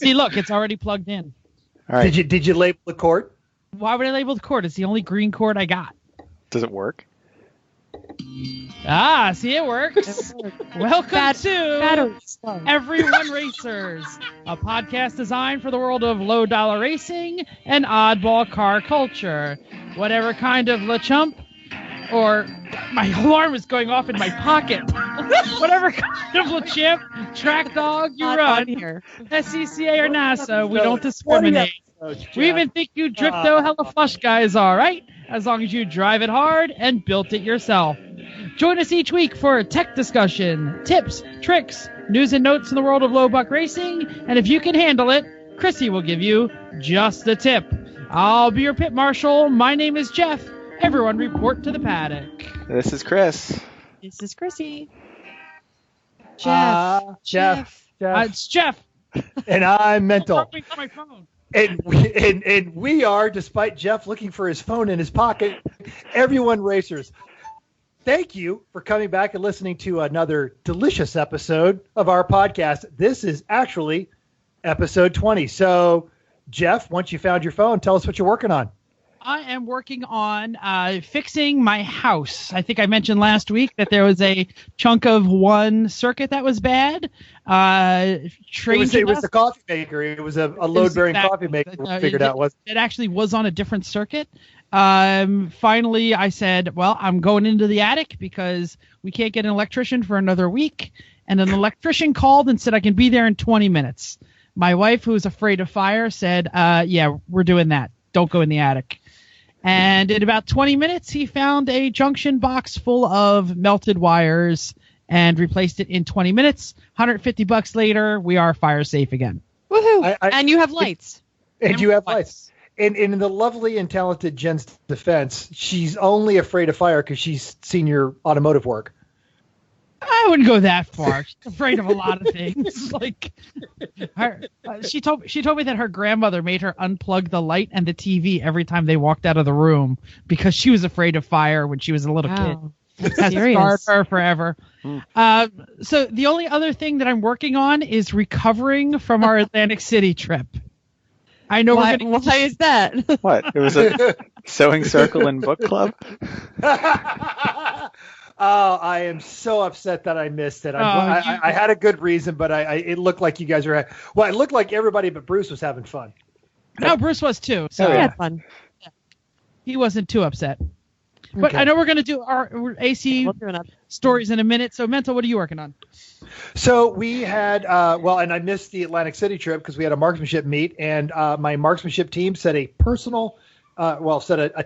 See, look, it's already plugged in. All right. Did you label the cord? Why would I label the cord? It's the only green cord I got. Does it work? See, it works. Welcome to Everyone Racers, a podcast designed for the world of low-dollar racing and oddball car culture. Whatever kind of LeChump, or my alarm is going off in my pocket. Whatever kind of LeChamp, track dog you run, SCCA or NASA, we don't discriminate. We even think you Dripto hella flush guys are, right? As long as you drive it hard and built it yourself. Join us each week for tech discussion, tips, tricks, news and notes in the world of low buck racing, and if you can handle it, Chrissy will give you just a tip. I'll be your pit marshal. My name is Jeff. Everyone report to the paddock. This is Chris. This is Chrissy. Jeff. It's Jeff. And I'm mental. My phone. And we are, despite Jeff looking for his phone in his pocket, Everyone Racers. Thank you for coming back and listening to another delicious episode of our podcast. This is actually episode 20. So, Jeff, once you found your phone, tell us what you're working on. I am working on fixing my house. I think I mentioned last week that there was a chunk of one circuit that was bad. It was the coffee maker. It was a load-bearing coffee maker. It actually was on a different circuit. Finally, I said, well, I'm going into the attic because we can't get an electrician for another week. And an electrician called and said I can be there in 20 minutes. My wife, who's afraid of fire, said, yeah, we're doing that. Don't go in the attic. And in about 20 minutes, he found a junction box full of melted wires and replaced it in 20 minutes. $150 later, we are fire safe again. Woohoo! And you have lights. And you have lights. And in the lovely and talented Jen's defense, she's only afraid of fire because she's seen your automotive work. I wouldn't go that far. She's afraid of a lot of things. She told me that her grandmother made her unplug the light and the TV every time they walked out of the room because she was afraid of fire when she was a little kid. Has scarred her forever. So the only other thing that I'm working on is recovering from our Atlantic City trip. I know why is that? What? It was a sewing circle and book club? Oh, I am so upset that I missed it. I had a good reason, but it looked like you guys were... Well, it looked like everybody but Bruce was having fun. No, Bruce was too. So he had fun. He wasn't too upset. But okay. I know we're going to do our AC stories in a minute. So, Mental, what are you working on? So we had, and I missed the Atlantic City trip because we had a marksmanship meet, and my marksmanship team set a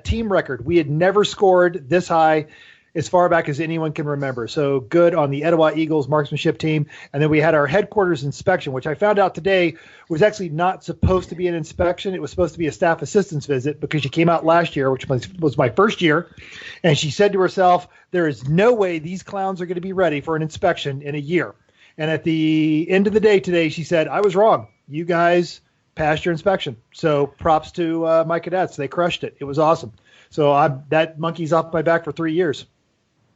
team record. We had never scored this high as far back as anyone can remember. So good on the Etowah Eagles marksmanship team. And then we had our headquarters inspection, which I found out today was actually not supposed to be an inspection. It was supposed to be a staff assistance visit because she came out last year, which was my first year. And she said to herself, there is no way these clowns are going to be ready for an inspection in a year. And at the end of the day today, she said, I was wrong. You guys passed your inspection. So props to my cadets. They crushed it. It was awesome. So that monkey's off my back for 3 years.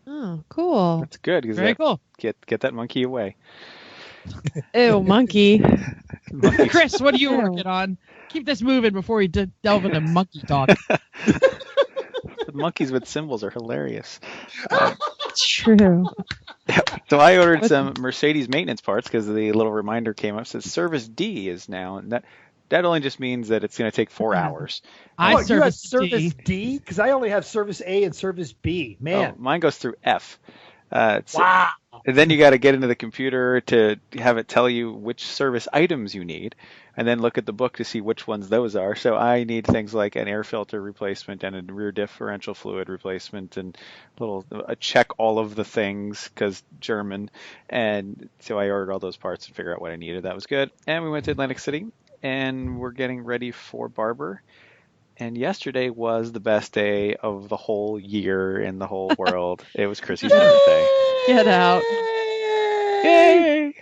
Oh, cool. That's good. Very cool. Get that monkey away. Ew, monkey. Chris, what are you working on? Keep this moving before we delve into monkey talk. The monkeys with symbols are hilarious. True. So I ordered some Mercedes maintenance parts because the little reminder came up. It says service D is now, and that only just means that it's going to take 4 hours. You have service D? Because I only have service A and service B. Man. Oh, mine goes through F. Wow. And then you got to get into the computer to have it tell you which service items you need, and then look at the book to see which ones those are. So I need things like an air filter replacement and a rear differential fluid replacement and check all of the things because German. And so I ordered all those parts and figured out what I needed. That was good. And we went to Atlantic City. And we're getting ready for Barber. And yesterday was the best day of the whole year in the whole world. It was Chrissy's birthday. Get out. Yay!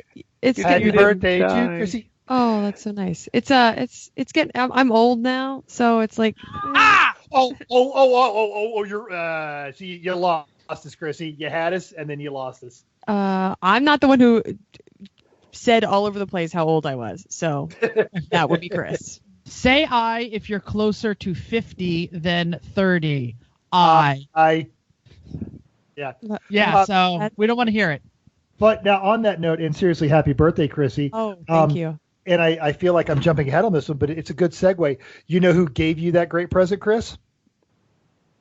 Happy birthday to Chrissy. Oh, that's so nice. It's getting. I'm old now, so it's like. You're. See, you lost us, Chrissy. You had us, and then you lost us. I'm not the one who said all over the place how old I was. So that would be Chris. Say I if you're closer to 50 than 30. Yeah, so we don't want to hear it. But now on that note, and seriously, happy birthday, Chrissy. Oh, thank you. And I feel like I'm jumping ahead on this one, but it's a good segue. You know who gave you that great present, Chris?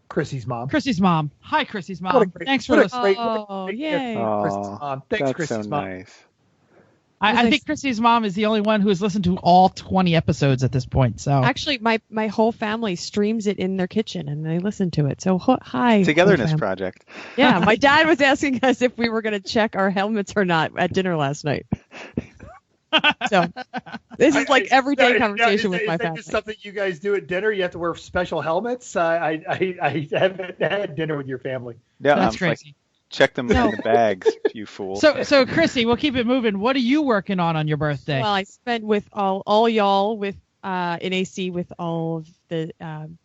Chrissy's mom. Chrissy's mom. Hi, Chrissy's mom. Thanks for listening. Oh, yay. Chrissy's mom. Thanks, Chrissy's so mom. Nice. I think Chrissy's mom is the only one who has listened to all 20 episodes at this point. So actually, my whole family streams it in their kitchen and they listen to it. So hi, Togetherness project. Yeah, my dad was asking us if we were going to check our helmets or not at dinner last night. So this is like everyday conversation with my family. Is that just something you guys do at dinner? You have to wear special helmets. I haven't had dinner with your family. Yeah, that's crazy. Check them in the bags, you fool. So Chrissy, we'll keep it moving. What are you working on your birthday? Well, I spent with all y'all with in AC with all of the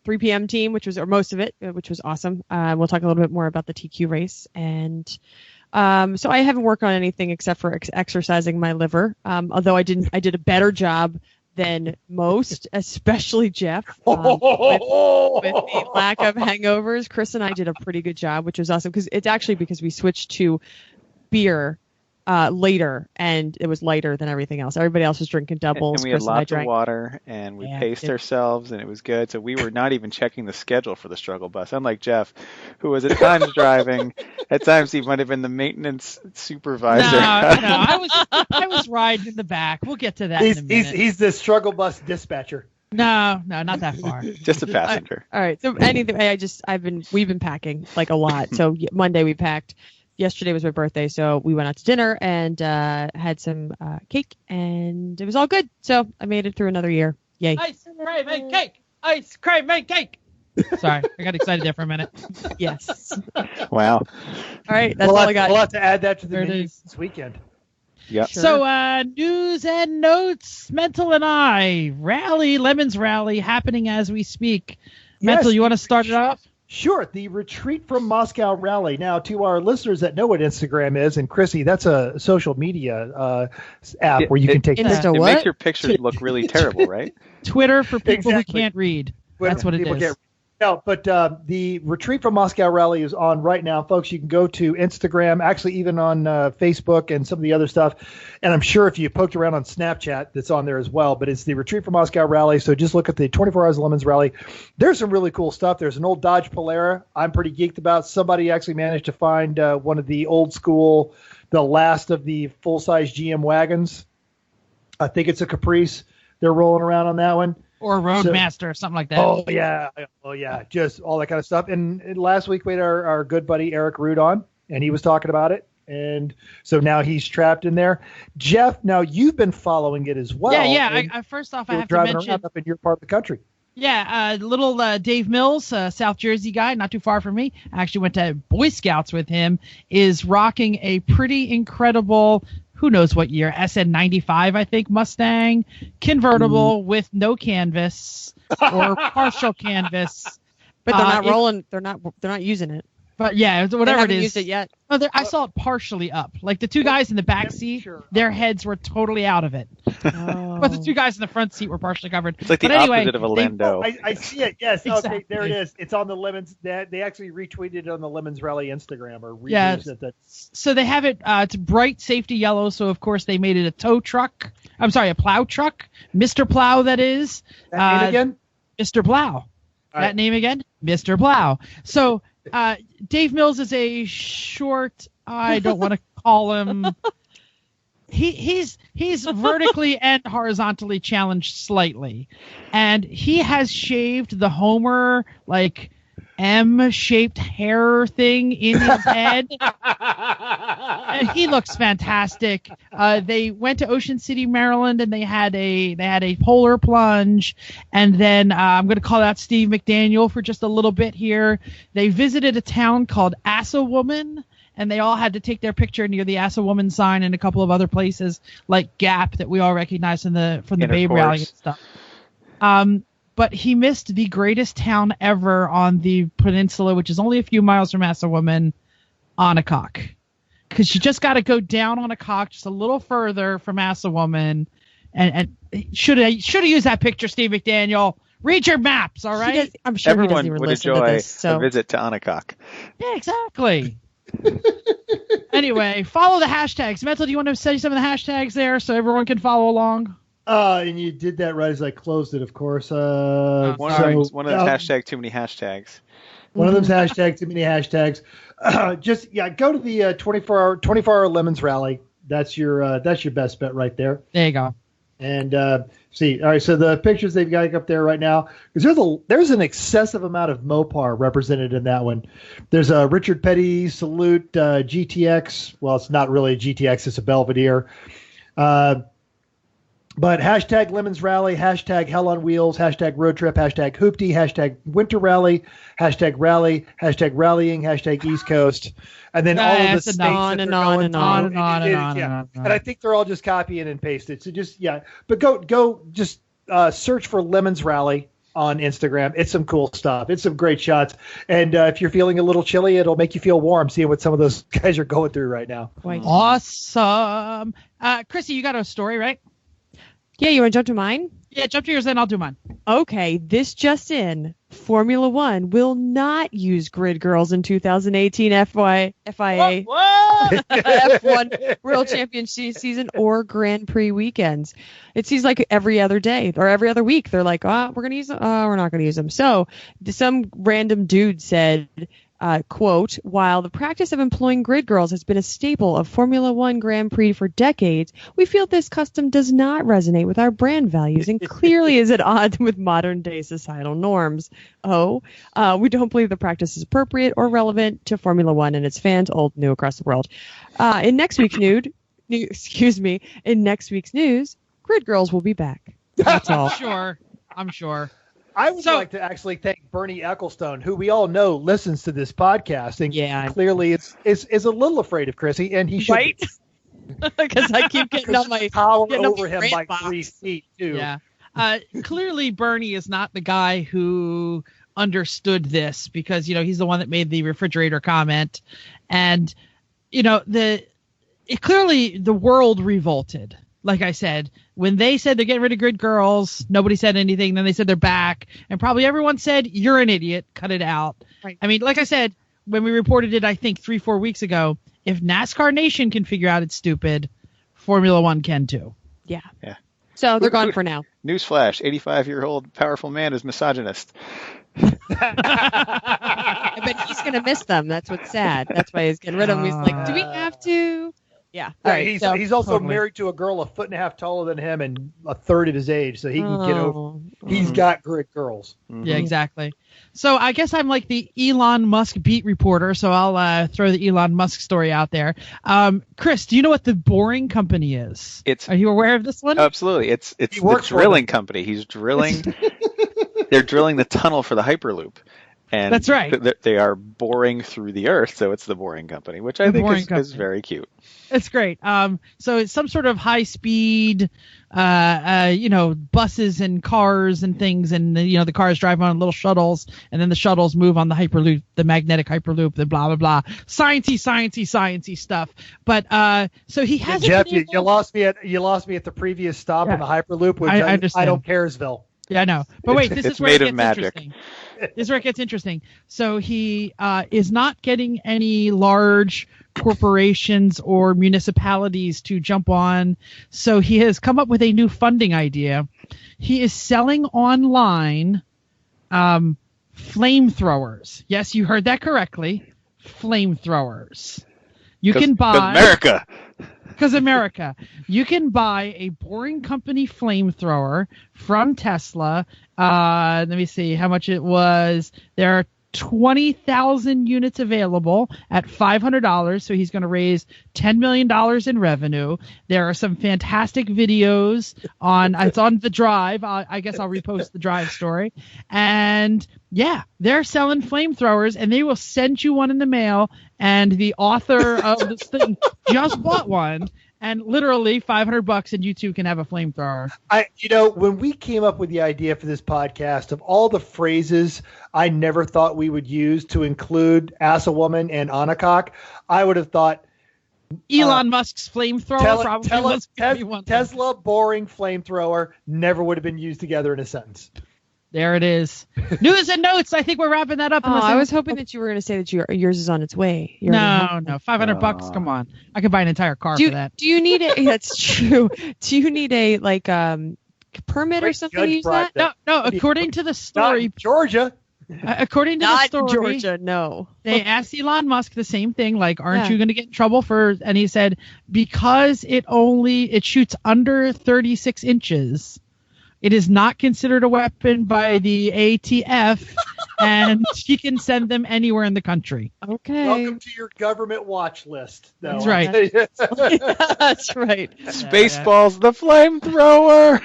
3 p.m. team, which was, or most of it, which was awesome. We'll talk a little bit more about the TQ race. And so I haven't worked on anything except for exercising my liver. Although I did a better job than most, especially Jeff, with the lack of hangovers. Chris and I did a pretty good job, which was awesome because we switched to beer later, and it was lighter than everything else. Everybody else was drinking doubles. And we had lots of water, and we paced ourselves, and it was good. So we were not even checking the schedule for the struggle bus. Unlike Jeff, who was at times driving, at times he might have been the maintenance supervisor. No, I was riding in the back. We'll get to that in a minute. He's the struggle bus dispatcher. No, not that far. Just a passenger. All right. So anyway, we've been packing like a lot. So Monday we packed. Yesterday was my birthday, so we went out to dinner and had some cake, and it was all good. So I made it through another year. Yay. Ice cream and cake. Ice cream and cake. Sorry, I got excited there for a minute. Yes. Wow. All right, that's all I got. We'll have to add that to the There it menu is. this weekend. Yeah. Sure. So news and notes. Mental and I Lemons rally happening as we speak. Mental, you want to start it off? Sure. The Retreat from Moscow rally. Now, to our listeners that know what Instagram is, and Chrissy, that's a social media app where you can take. It makes your pictures look really terrible, right? Twitter for people who can't read. That's what it is. No, but the Retreat from Moscow rally is on right now, folks. You can go to Instagram, actually even on Facebook and some of the other stuff. And I'm sure if you poked around on Snapchat, that's on there as well. But it's the Retreat from Moscow rally. So just look at the 24 Hours of Lemons rally. There's some really cool stuff. There's an old Dodge Polara I'm pretty geeked about. Somebody actually managed to find one of the old school, the last of the full-size GM wagons. I think it's a Caprice. They're rolling around on that one. Or Roadmaster or something like that. Oh, yeah. Just all that kind of stuff. And last week we had our good buddy Eric Root on, and he was talking about it. And so now he's trapped in there. Jeff, now you've been following it as well. Yeah. First off, I have to mention. Around up in your part of the country. Yeah, little Dave Mills, South Jersey guy, not too far from me. I actually went to Boy Scouts with him, is rocking a pretty incredible, who knows what year, SN95, I think, Mustang, convertible with no canvas or partial canvas. But they're not rolling. They're not using it. But yeah, whatever it is. Used it yet. Oh, I saw it partially up. Like the two guys in the back seat, their heads were totally out of it. Oh. But the two guys in the front seat were partially covered. It's like the opposite of a Lando. I see it. Yes. Exactly. Okay, there it is. It's on the Lemons. They actually retweeted it on the Lemons Rally Instagram or reused it. So they have it. It's bright safety yellow. So of course they made it a tow truck. I'm sorry, a plow truck. Mr. Plow, that is. That name again? Mr. Plow. That name again? Mr. Plow. So Dave Mills is a short. I don't want to call him. He's vertically and horizontally challenged slightly, and he has shaved the Homer like M-shaped hair thing in his head. And he looks fantastic. They went to Ocean City, Maryland, and they had a polar plunge. And then I'm going to call out Steve McDaniel for just a little bit here. They visited a town called Assawoman, and they all had to take their picture near the Assawoman sign and a couple of other places like Gap that we all recognize from the Babe Rally and stuff. But he missed the greatest town ever on the peninsula, which is only a few miles from Assawoman, Onnecock. because you just got to go down on a cock just a little further from Ass a Woman. And should have used that picture, Steve McDaniel. Read your maps, all right? I'm sure everyone he doesn't even would listen enjoy to this. So. a visit to Anacock. Yeah, exactly. Anyway, follow the hashtags. Mental, do you want to say some of the hashtags there so everyone can follow along? And you did that right as I closed it, of course. One of them's hashtag too many hashtags. One of them's hashtag too many hashtags. Go to the 24-hour Lemons rally. That's your best bet right there. There you go. And see, all right. So the pictures they've got up there right now, because there's an excessive amount of Mopar represented in that one. There's a Richard Petty Salute GTX. Well, it's not really a GTX; it's a Belvedere. But hashtag Lemons Rally, hashtag Hell on Wheels, hashtag Road Trip, hashtag Hoopty, hashtag Winter Rally, hashtag Rallying, hashtag East Coast, and then all of the states on and on and on and on. And I think they're all just copying and pasted. So but go search for Lemons Rally on Instagram. It's some cool stuff. It's some great shots. And if you're feeling a little chilly, it'll make you feel warm seeing what some of those guys are going through right now. Awesome. Chrissy, you got a story, right? Yeah, you want to jump to mine? Yeah, jump to yours, then I'll do mine. Okay, this just in. Formula One will not use grid girls in 2018 FIA F1 World Championship season or Grand Prix weekends. It seems like every other day or every other week they're like, we're going to use them. We're not going to use them. So some random dude said, quote, while the practice of employing grid girls has been a staple of Formula One Grand Prix for decades, we feel this custom does not resonate with our brand values and clearly is at odds with modern day societal norms. We don't believe the practice is appropriate or relevant to Formula One and its fans, old, new, across the world. In next week's news, grid girls will be back. That's all. I'm sure. I would like to actually thank Bernie Ecclestone, who we all know listens to this podcast, and clearly is a little afraid of Chrissy, and he should. Right? Because I keep getting on my power over him by box. 3 feet too. Yeah. Clearly, Bernie is not the guy who understood this because he's the one that made the refrigerator comment, and clearly the world revolted. Like I said, when they said they're getting rid of grid girls, nobody said anything. Then they said they're back. And probably everyone said, you're an idiot. Cut it out. Right. I mean, like I said, when we reported it, I think 3-4 weeks ago, if NASCAR Nation can figure out it's stupid, Formula One can too. Yeah. So they're gone for now. Newsflash, 85-year-old powerful man is misogynist. I bet he's going to miss them. That's what's sad. That's why he's getting rid of them. He's like, do we have to? Yeah. All right, he's also married to a girl 1.5 feet taller than him and a third of his age, so he can get over. He's got grid girls. Mm-hmm. Yeah, exactly. So I guess I'm like the Elon Musk beat reporter, so I'll throw the Elon Musk story out there. Chris, do you know what the Boring Company is? Are you aware of this one? Absolutely. It's the drilling company. He's drilling. They're drilling the tunnel for the Hyperloop. And that's right. They are boring through the earth, so it's the Boring Company, which I think is very cute. It's great. So it's some sort of high speed, buses and cars and things, and the cars drive on little shuttles, and then the shuttles move on the Hyperloop, the magnetic Hyperloop, the blah blah blah, sciencey stuff. But so he hasn't. Jeff, you lost me at the previous stop on the Hyperloop, which I don't caresville. Yeah, I know. But wait, this is where it gets magic. Interesting. This is where it gets interesting. So he is not getting any large corporations or municipalities to jump on. So he has come up with a new funding idea. He is selling online flamethrowers. Yes, you heard that correctly. Flamethrowers. You can buy America. Because America. You can buy a Boring Company flamethrower from Tesla. Let me see how much it was. There are 20,000 units available at $500. So he's going to raise $10 million in revenue. There are some fantastic videos it's on the Drive. I guess I'll repost the Drive story. And yeah, they're selling flamethrowers and they will send you one in the mail. And the author of this thing just bought one. And literally $500 and you too can have a flamethrower. When we came up with the idea for this podcast, of all the phrases I never thought we would use to include Ass a Woman and Anacock, I would have thought Elon Musk's flamethrower probably was going to be one. Tesla boring flamethrower never would have been used together in a sentence. There it is. News and notes. I think we're wrapping that up. I was hoping that you were going to say that yours is on its way. No, $500. Come on, I could buy an entire car for that. Do you need it? That's true. Do you need a permit or something to use that? No. According to the story, Georgia. According to the story, Georgia, no. They asked Elon Musk the same thing, like, aren't you going to get in trouble for? And he said, because it shoots under 36 inches. It is not considered a weapon by the ATF, and he can send them anywhere in the country. Okay. Welcome to your government watch list. That's right. That's right. Spaceballs, the flamethrower.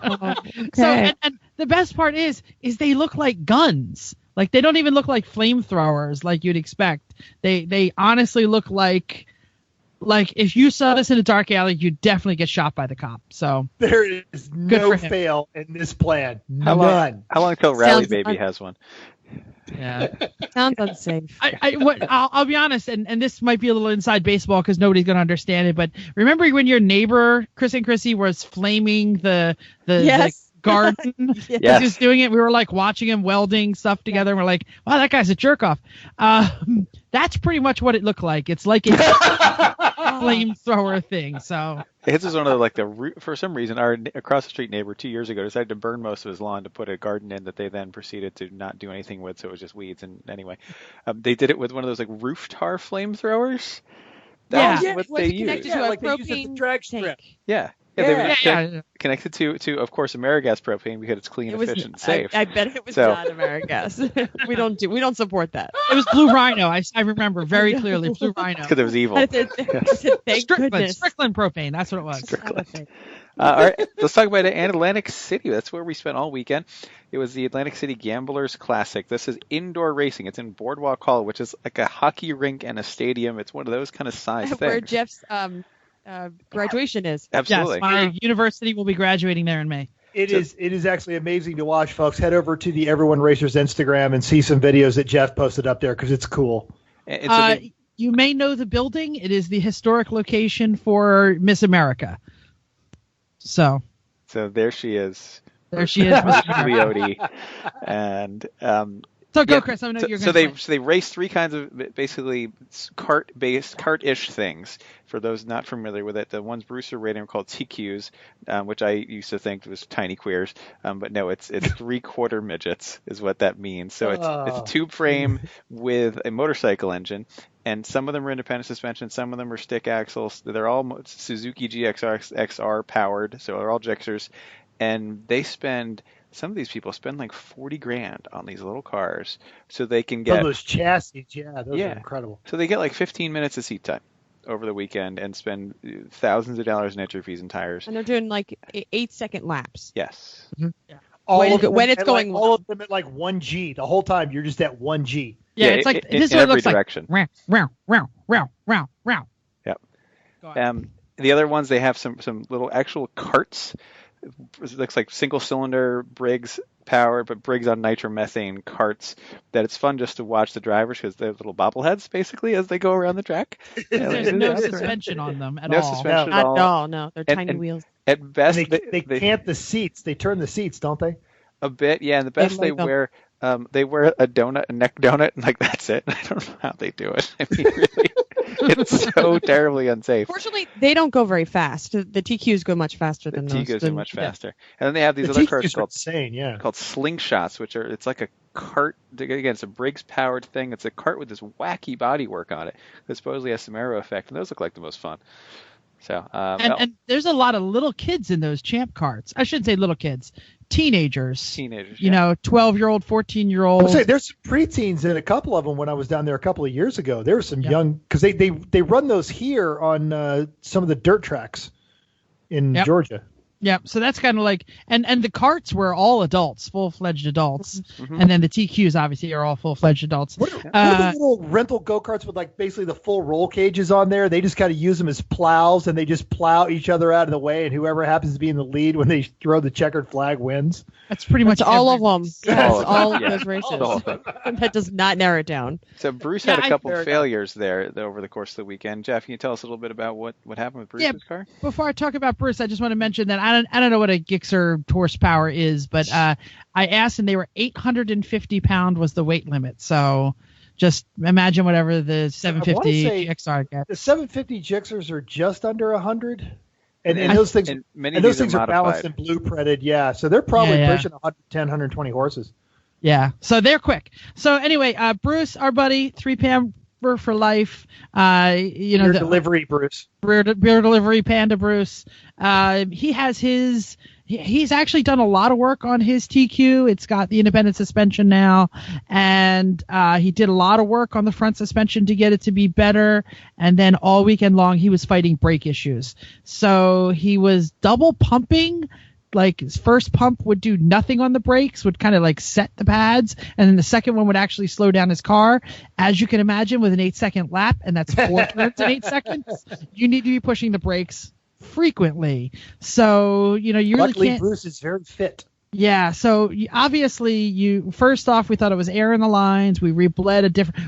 Okay. So, and the best part is they look like guns. Like, they don't even look like flamethrowers like you'd expect. They honestly look like if you saw this in a dark alley, you'd definitely get shot by the cop. So there is no fail in this plan. How long until Rally Baby has one? Yeah, sounds unsafe. I'll be honest, and this might be a little inside baseball because nobody's going to understand it. But remember when your neighbor Chris and Chrissy was flaming the garden? Yes. He was doing it. We were like watching him welding stuff together. And we're like, wow, that guy's a jerk off. That's pretty much what it looked like. It's like a flamethrower thing. So his is one of for some reason, our across the street neighbor 2 years ago decided to burn most of his lawn to put a garden in that they then proceeded to not do anything with, so it was just weeds. And anyway, they did it with one of those roof tar flamethrowers. That's what they used. Yeah, like they use it at the drag strip. Yeah. Yeah, connected to of course Amerigas propane because it's clean, efficient, safe. I bet it was not Amerigas. we don't support that. It was Blue Rhino. I remember very clearly Blue Rhino. Because it was evil. Thank goodness. Strickland propane. That's what it was. Strickland. All right, let's talk about Atlantic City. That's where we spent all weekend. It was the Atlantic City Gamblers Classic. This is indoor racing. It's in Boardwalk Hall, which is like a hockey rink and a stadium. It's one of those kind of size things. Where Jeff's graduation is. Absolutely. Yes, my university will be graduating there in May. It is actually amazing to watch, folks. Head over to the Everyone Racers Instagram and see some videos that Jeff posted up there because it's cool. You may know the building. It is the historic location for Miss America. So there she is. There she is, Miss America. And so go, Chris. I know you're going to. They race three kinds of basically cart-ish things. For those not familiar with it, the ones Bruce are rating are called TQs, which I used to think was tiny queers, but no, it's 3/4 midgets is what that means. So it's a tube frame with a motorcycle engine, and some of them are independent suspension, some of them are stick axles. They're all Suzuki GXR powered, so they're all Gixxers, and some of these people spend like $40,000 on these little cars so they can get those chassis. Yeah, those are incredible. So they get like 15 minutes of seat time over the weekend and spend thousands of dollars in entry fees and tires. And they're doing like 8-second laps. Yes. Mm-hmm. Yeah. When it's going all of them at like 1G. The whole time you're just at 1G. Yeah, it's like this is what it every looks direction. Like. Round. Yep. The other ones, they have some little actual carts. It looks like single cylinder Briggs power, but Briggs on nitromethane carts that it's fun just to watch the drivers because they're little bobbleheads basically as they go around the track. There's no suspension on them at all. No suspension at all. Not at all, no. They're tiny wheels. At best, they cant the seats. They turn the seats, don't they? A bit, yeah. And the best they wear a donut, a neck donut, and like that's it. I don't know how they do it. I mean, really, it's so terribly unsafe. Fortunately, they don't go very fast. The TQs go much faster than those. The TQs go much faster. And then they have these other cars called slingshots, which are it's like a cart. Again, it's a Briggs powered thing. It's a cart with this wacky bodywork on it that supposedly has some aero effect, and those look like the most fun. So and there's a lot of little kids in those champ carts. I shouldn't say little kids. Teenagers, you know, 12-year-old, 14-year-old. There's some preteens in a couple of them when I was down there a couple of years ago. There were some young, because they run those here on some of the dirt tracks in Georgia. Yeah, so that's kind of like, and the karts were all adults, full-fledged adults, and then the TQs obviously are all full-fledged adults. What are the little rental go-karts with like basically the full roll cages on there? They just kind of use them as plows, and they just plow each other out of the way, and whoever happens to be in the lead when they throw the checkered flag wins. That's pretty much all of them. Yes, all of yeah. those races. That does not narrow it down. So Bruce had a couple failures there over the course of the weekend. Jeff, can you tell us a little bit about what happened with Bruce's car? Before I talk about Bruce, I just want to mention that I don't know what a Gixxer horsepower is, but I asked and they were 850 pound was the weight limit. So just imagine whatever the 750 GXR gets. The 750 Gixxers are just under 100. And those things, are balanced and blueprinted, yeah. So they're probably pushing 110, 120 horses. Yeah, so they're quick. So anyway, Bruce, our buddy, 3PM for life. Beer delivery, Bruce. Beer delivery, Panda Bruce. He has his. He's actually done a lot of work on his TQ. It's got the independent suspension now, and he did a lot of work on the front suspension to get it to be better. And then all weekend long, he was fighting brake issues. So he was double pumping. Like his first pump would do nothing on the brakes, would kind of like set the pads, and then the second one would actually slow down his car. As you can imagine, with an 8-second lap, and that's 4 turns in 8 seconds, you need to be pushing the brakes frequently. So, you really Luckily, can't. Bruce is very fit. Yeah, so obviously first off, we thought it was air in the lines. We rebled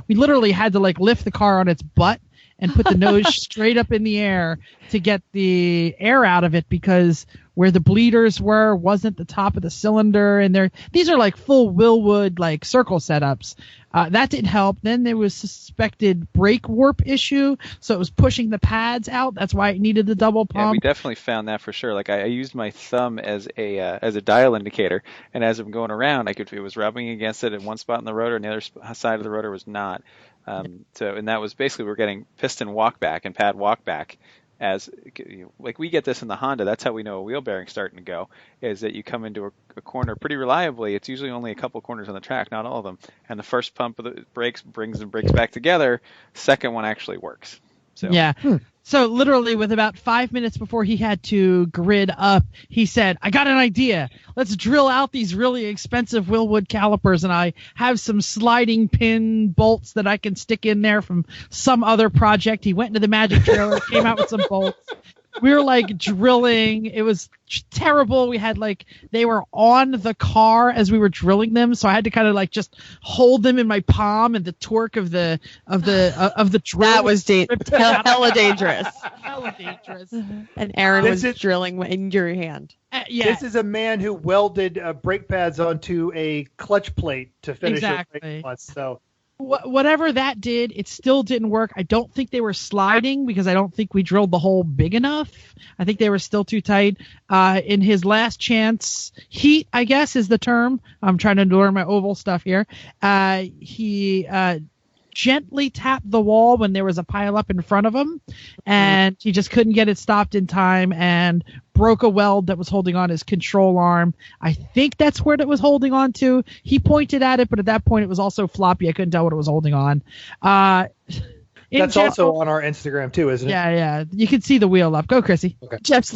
we literally had to like lift the car on its butt and put the nose straight up in the air to get the air out of it, because where the bleeders wasn't the top of the cylinder, and these are like full Willwood like circle setups. That didn't help. Then there was suspected brake warp issue, so it was pushing the pads out. That's why it needed the double pump. Yeah, we definitely found that for sure. Like I used my thumb as a dial indicator, and as I'm going around, it was rubbing against it in one spot in the rotor, and the other side of the rotor was not. And that was basically we're getting piston walk back and pad walk back. As like we get this in the Honda, that's how we know a wheel bearing's starting to go, is that you come into a corner pretty reliably. It's usually only a couple corners on the track, not all of them. And the first pump of the brakes brings the brakes back together. Second one actually works. So. Yeah. So literally with about 5 minutes before he had to grid up, he said, I got an idea. Let's drill out these really expensive Willwood calipers, and I have some sliding pin bolts that I can stick in there from some other project. He went into the magic trailer, came out with some bolts. We were like drilling. It was terrible. We had they were on the car as we were drilling them, so I had to kind of just hold them in my palm, and the torque of the drill. That was hella dangerous. Hella dangerous. And Aaron was drilling in your hand. Yeah. This is a man who welded brake pads onto a clutch plate to finish exactly. it. So. Whatever that did, it still didn't work. I don't think they were sliding, because I don't think we drilled the hole big enough. I think they were still too tight. In his last chance heat, I guess is the term. I'm trying to learn my oval stuff here. He gently tapped the wall when there was a pile up in front of him, and he just couldn't get it stopped in time and broke a weld that was holding on his control arm. I think that's where it was holding on to. He pointed at it, but at that point it was also floppy. I couldn't tell what it was holding on. That's also on our Instagram too, isn't it? Yeah. You can see the wheel up. Go, Chrissy. Okay. Jeff's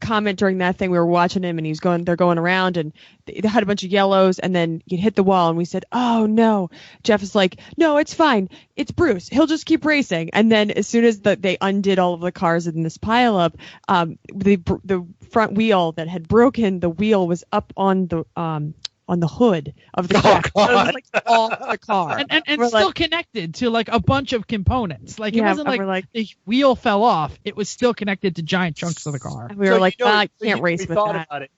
comment during that thing, we were watching him, and they're going around, and they had a bunch of yellows, and then you hit the wall, and we said, oh no. Jeff is like, no, it's fine. It's Bruce. He'll just keep racing. And then as soon as they undid all of the cars in this pileup, the front wheel that had broken, the wheel was up on the hood of the car. Oh, it was off the car. And still connected to a bunch of components. It wasn't the wheel fell off. It was still connected to giant chunks of the car. We were I can't race with that. About it.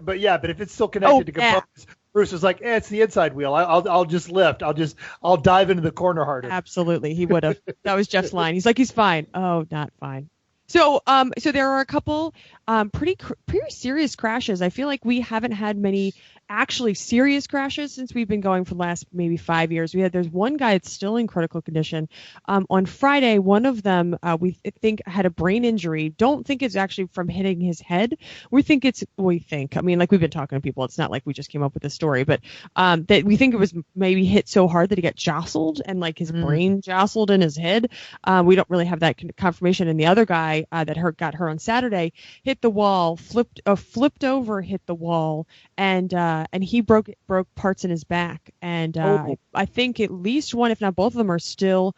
But if it's still connected to components, Bruce was like, it's the inside wheel. I'll just lift. I'll dive into the corner harder. Absolutely. He would have. That was Jeff's line. He's like, he's fine. Oh, not fine. So there are a couple pretty serious crashes. I feel like we haven't had many actually serious crashes since we've been going for the last maybe 5 years. There's one guy that's still in critical condition. On Friday, one of them we think had a brain injury. Don't think it's actually from hitting his head. We think. I mean, we've been talking to people. It's not like we just came up with this story, but that we think it was maybe hit so hard that he got jostled and his brain jostled in his head. We don't really have that confirmation. And the other guy that got hurt on Saturday hit hit the wall, flipped over, hit the wall, and he broke parts in his back. And I think at least one, if not both of them, are still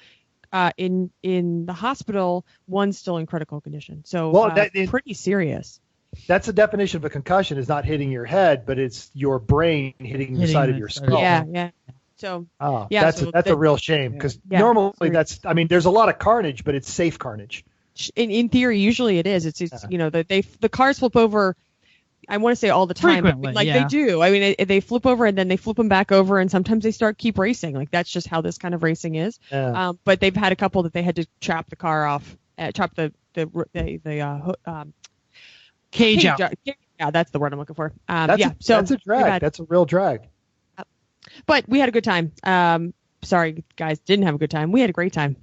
in the hospital. One's still in critical condition. So pretty serious. That's the definition of a concussion: is not hitting your head, but it's your brain hitting the side of your skull. Yeah. So that's a real shame, because normally there's a lot of carnage, but it's safe carnage. In theory, usually it is. It's the cars flip over. I want to say all the time, but they do. I mean, they flip over and then they flip them back over, and sometimes they keep racing. Like, that's just how this kind of racing is. Yeah. But they've had a couple that they had to chop the car off, chop the cage out. Yeah, that's the word I'm looking for. That's a drag. That's a real drag. But we had a good time. Sorry, guys, didn't have a good time. We had a great time.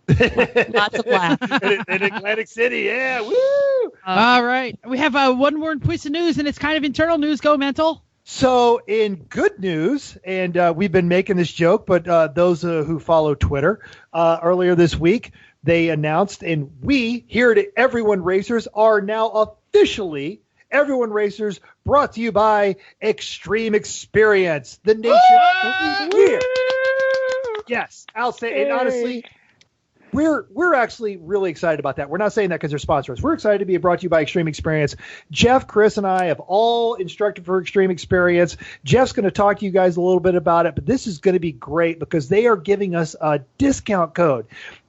Lots of laughs. in Atlantic City, yeah. Woo! All right. We have one more piece of news, and it's kind of internal news. Go, Mental. So, in good news, and we've been making this joke, but those who follow Twitter, earlier this week, they announced, and we here at Everyone Racers are now officially Everyone Racers, brought to you by Xtreme Xperience, the nation here. Yes, I'll say, and honestly, we're actually really excited about that. We're not saying that because they're sponsors. We're excited to be brought to you by Xtreme Xperience. Jeff, Chris, and I have all instructed for Xtreme Xperience. Jeff's going to talk to you guys a little bit about it, but this is going to be great because they are giving us a discount code.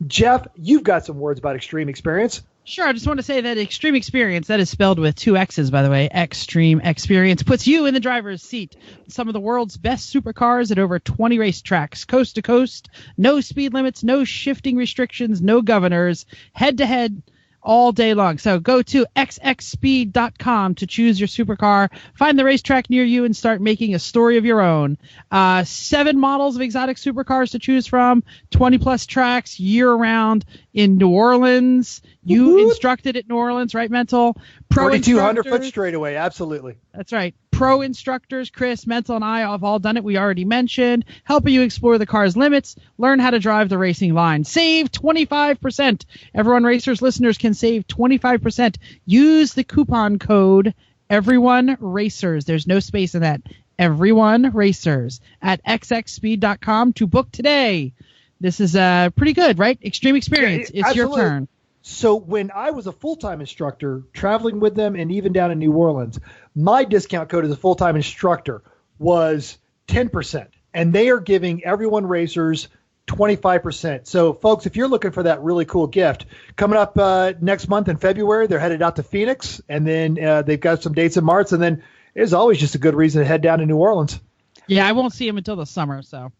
Jeff, you've got some words about Xtreme Xperience. Sure, I just want to say that Xtreme Xperience, that is spelled with 2 X's, by the way, Xtreme Xperience, puts you in the driver's seat. Some of the world's best supercars at over 20 racetracks, coast to coast, no speed limits, no shifting restrictions, no governors, head-to-head, all day long. So go to xxspeed.com to choose your supercar, find the racetrack near you, and start making a story of your own. 7 models of exotic supercars to choose from, 20-plus tracks year-round in New Orleans. You instructed at New Orleans, right, Mental? 4,200-foot straightaway, absolutely. That's right. Pro instructors, Chris, Mental, and I have all done it. We already mentioned. Helping you explore the car's limits. Learn how to drive the racing line. Save 25%. Everyone Racers listeners can save 25%. Use the coupon code Everyone Racers. There's no space in that. Everyone Racers at xxspeed.com to book today. This is pretty good, right? Xtreme Xperience. It's absolutely. Your turn. So when I was a full-time instructor, traveling with them and even down in New Orleans, my discount code as a full-time instructor was 10%. And they are giving Everyone Racers 25%. So, folks, if you're looking for that really cool gift, coming up next month in February, they're headed out to Phoenix. And then they've got some dates in March. And then there's always just a good reason to head down to New Orleans. Yeah, I won't see them until the summer, so.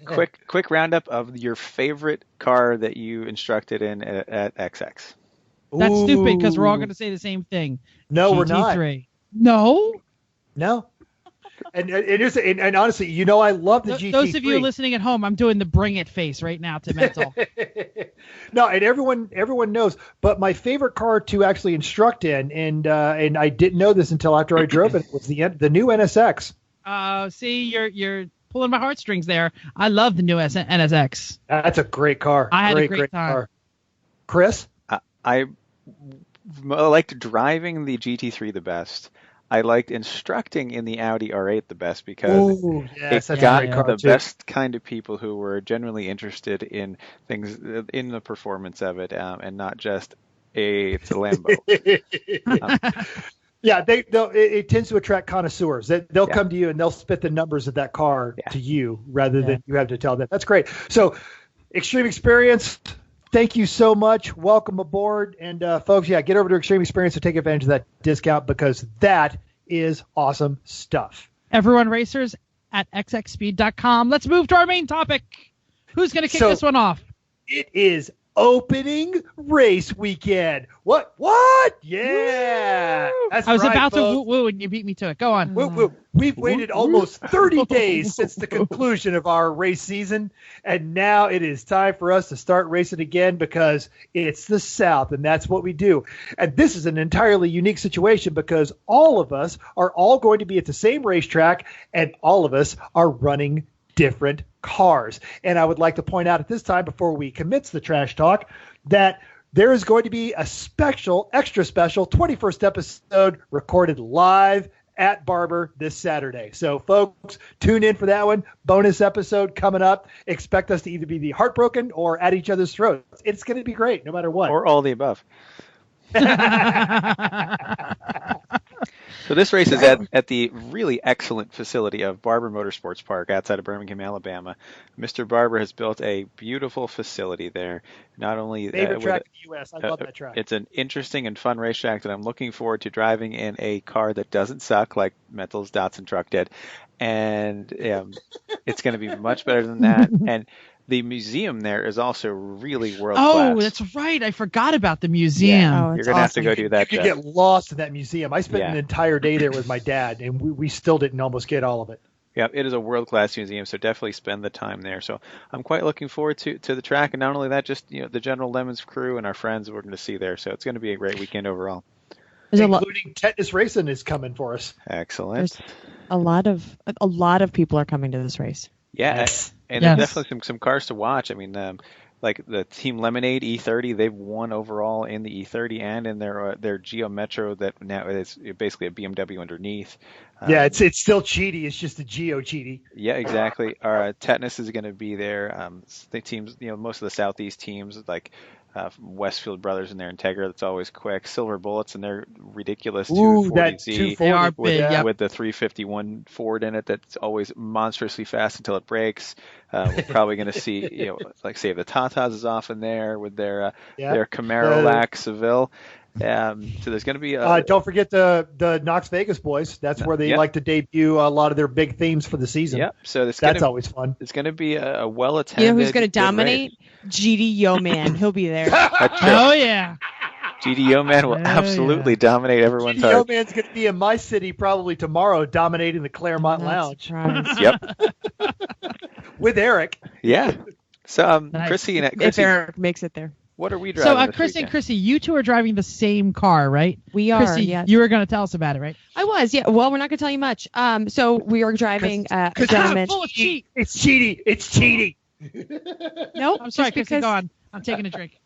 Quick roundup of your favorite car that you instructed in at XX. That's stupid because we're all going to say the same thing. No, GT3. we're not. No. And honestly, I love the GT3. Those of you listening at home, I'm doing the bring it face right now to Mental. No, and everyone knows. But my favorite car to actually instruct in, and I didn't know this until after I drove it, was the new NSX. See, you're pulling my heartstrings there. I love the new NSX. That's a great car. I had a great time. Car. Chris? I liked driving the GT3 the best. I liked instructing in the Audi R8 the best because it got the best kind of people who were genuinely interested in things, in the performance of it, and not just it's a Lambo. Yeah, it tends to attract connoisseurs. They'll come to you and they'll spit the numbers of that car to you rather than you have to tell them. That's great. So, Xtreme Xperience, thank you so much. Welcome aboard. And, folks, get over to Xtreme Xperience to take advantage of that discount because that is awesome stuff. Everyone Racers at xxspeed.com. Let's move to our main topic. Who's going to kick this one off? It is opening race weekend. What? Yeah. That's I was right, about folks. to woo and you beat me to it. Go on. We've waited almost 30 days since the conclusion of our race season, and now it is time for us to start racing again because it's the South, and that's what we do. And this is an entirely unique situation because all of us are all going to be at the same racetrack, and all of us are running different cars. And I would like to point out at this time, before we commence the trash talk, that there is going to be a extra special 21st episode recorded live at Barber this Saturday. So, folks, tune in for that one. Bonus episode coming up. Expect us to either be heartbroken or at each other's throats. It's going to be great, no matter what. Or all the above. So this race is at the really excellent facility of Barber Motorsports Park outside of Birmingham, Alabama. Mr. Barber has built a beautiful facility there. Not only favorite track in the U.S. I love that track. It's an interesting and fun racetrack that I'm looking forward to driving in a car that doesn't suck like Mental's Datsun truck did, and it's going to be much better than that. And the museum there is also really world class. Oh, that's right. I forgot about the museum. Yeah. You're going to have to go do that. You could get lost in that museum. I spent an entire day there with my dad, and we still didn't almost get all of it. Yeah, it is a world-class museum, so definitely spend the time there. So I'm quite looking forward to the track, and not only that, just the General Lemons crew and our friends we're going to see there. So it's going to be a great weekend overall. Including Tetanus Racing is coming for us. Excellent. There's a lot of people are coming to this race. Yeah, yes. And there's definitely some cars to watch. I mean, like the Team Lemonade E30, they've won overall in the E30 and in their Geo Metro that now is basically a BMW underneath. It's still cheaty. It's just a Geo cheaty. Yeah, exactly. Our Tetanus is going to be there. The teams, most of the Southeast teams like Westfield Brothers and their Integra, that's always quick. Silver Bullets and their ridiculous 240Z they are big, with the 351 Ford in it that's always monstrously fast until it breaks. We're probably going to see, like Save the Tatas is off in there with their Camaro Lac Seville. So there's going to be don't forget the Knox Vegas boys. That's where they like to debut a lot of their big themes for the season. Yep. So that's always fun. It's going to be a well-attended. You know who's going to dominate? GD Yo-Man. He'll be there. Oh, yeah. GD Yo-Man will absolutely dominate everyone's heart. Yo-Man's going to be in my city probably tomorrow, dominating the Claremont Lounge. Yep. With Eric. Yeah. So, Chrissy, if Eric makes it there. What are we driving? So, Chrissy, you two are driving the same car, right? We are. Chrissy, yes. you were going to tell us about it, right? I was, yeah. Well, we're not going to tell you much. So we are driving a gentleman. Full of cheat. It's cheaty. It's cheaty. Nope. I'm sorry, Chrissy, go on. I'm taking a drink.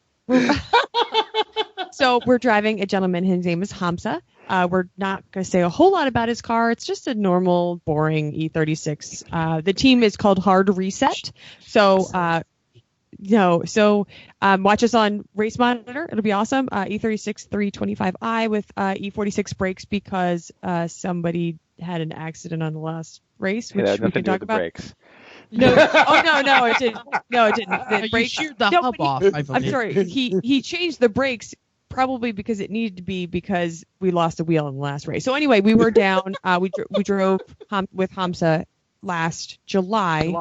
So we're driving a gentleman. His name is Hamza. We're not going to say a whole lot about his car. It's just a normal, boring E36. The team is called Hard Reset. So, watch us on Race Monitor. It'll be awesome. E36 325i with E46 brakes because somebody had an accident on the last race, which we can talk about. Brakes. No, no, it didn't. No, it didn't. The brakes sheared the hub off. I'm sorry. He changed the brakes probably because it needed to be because we lost a wheel in the last race. So anyway, we were down. We drove with Hamza last July.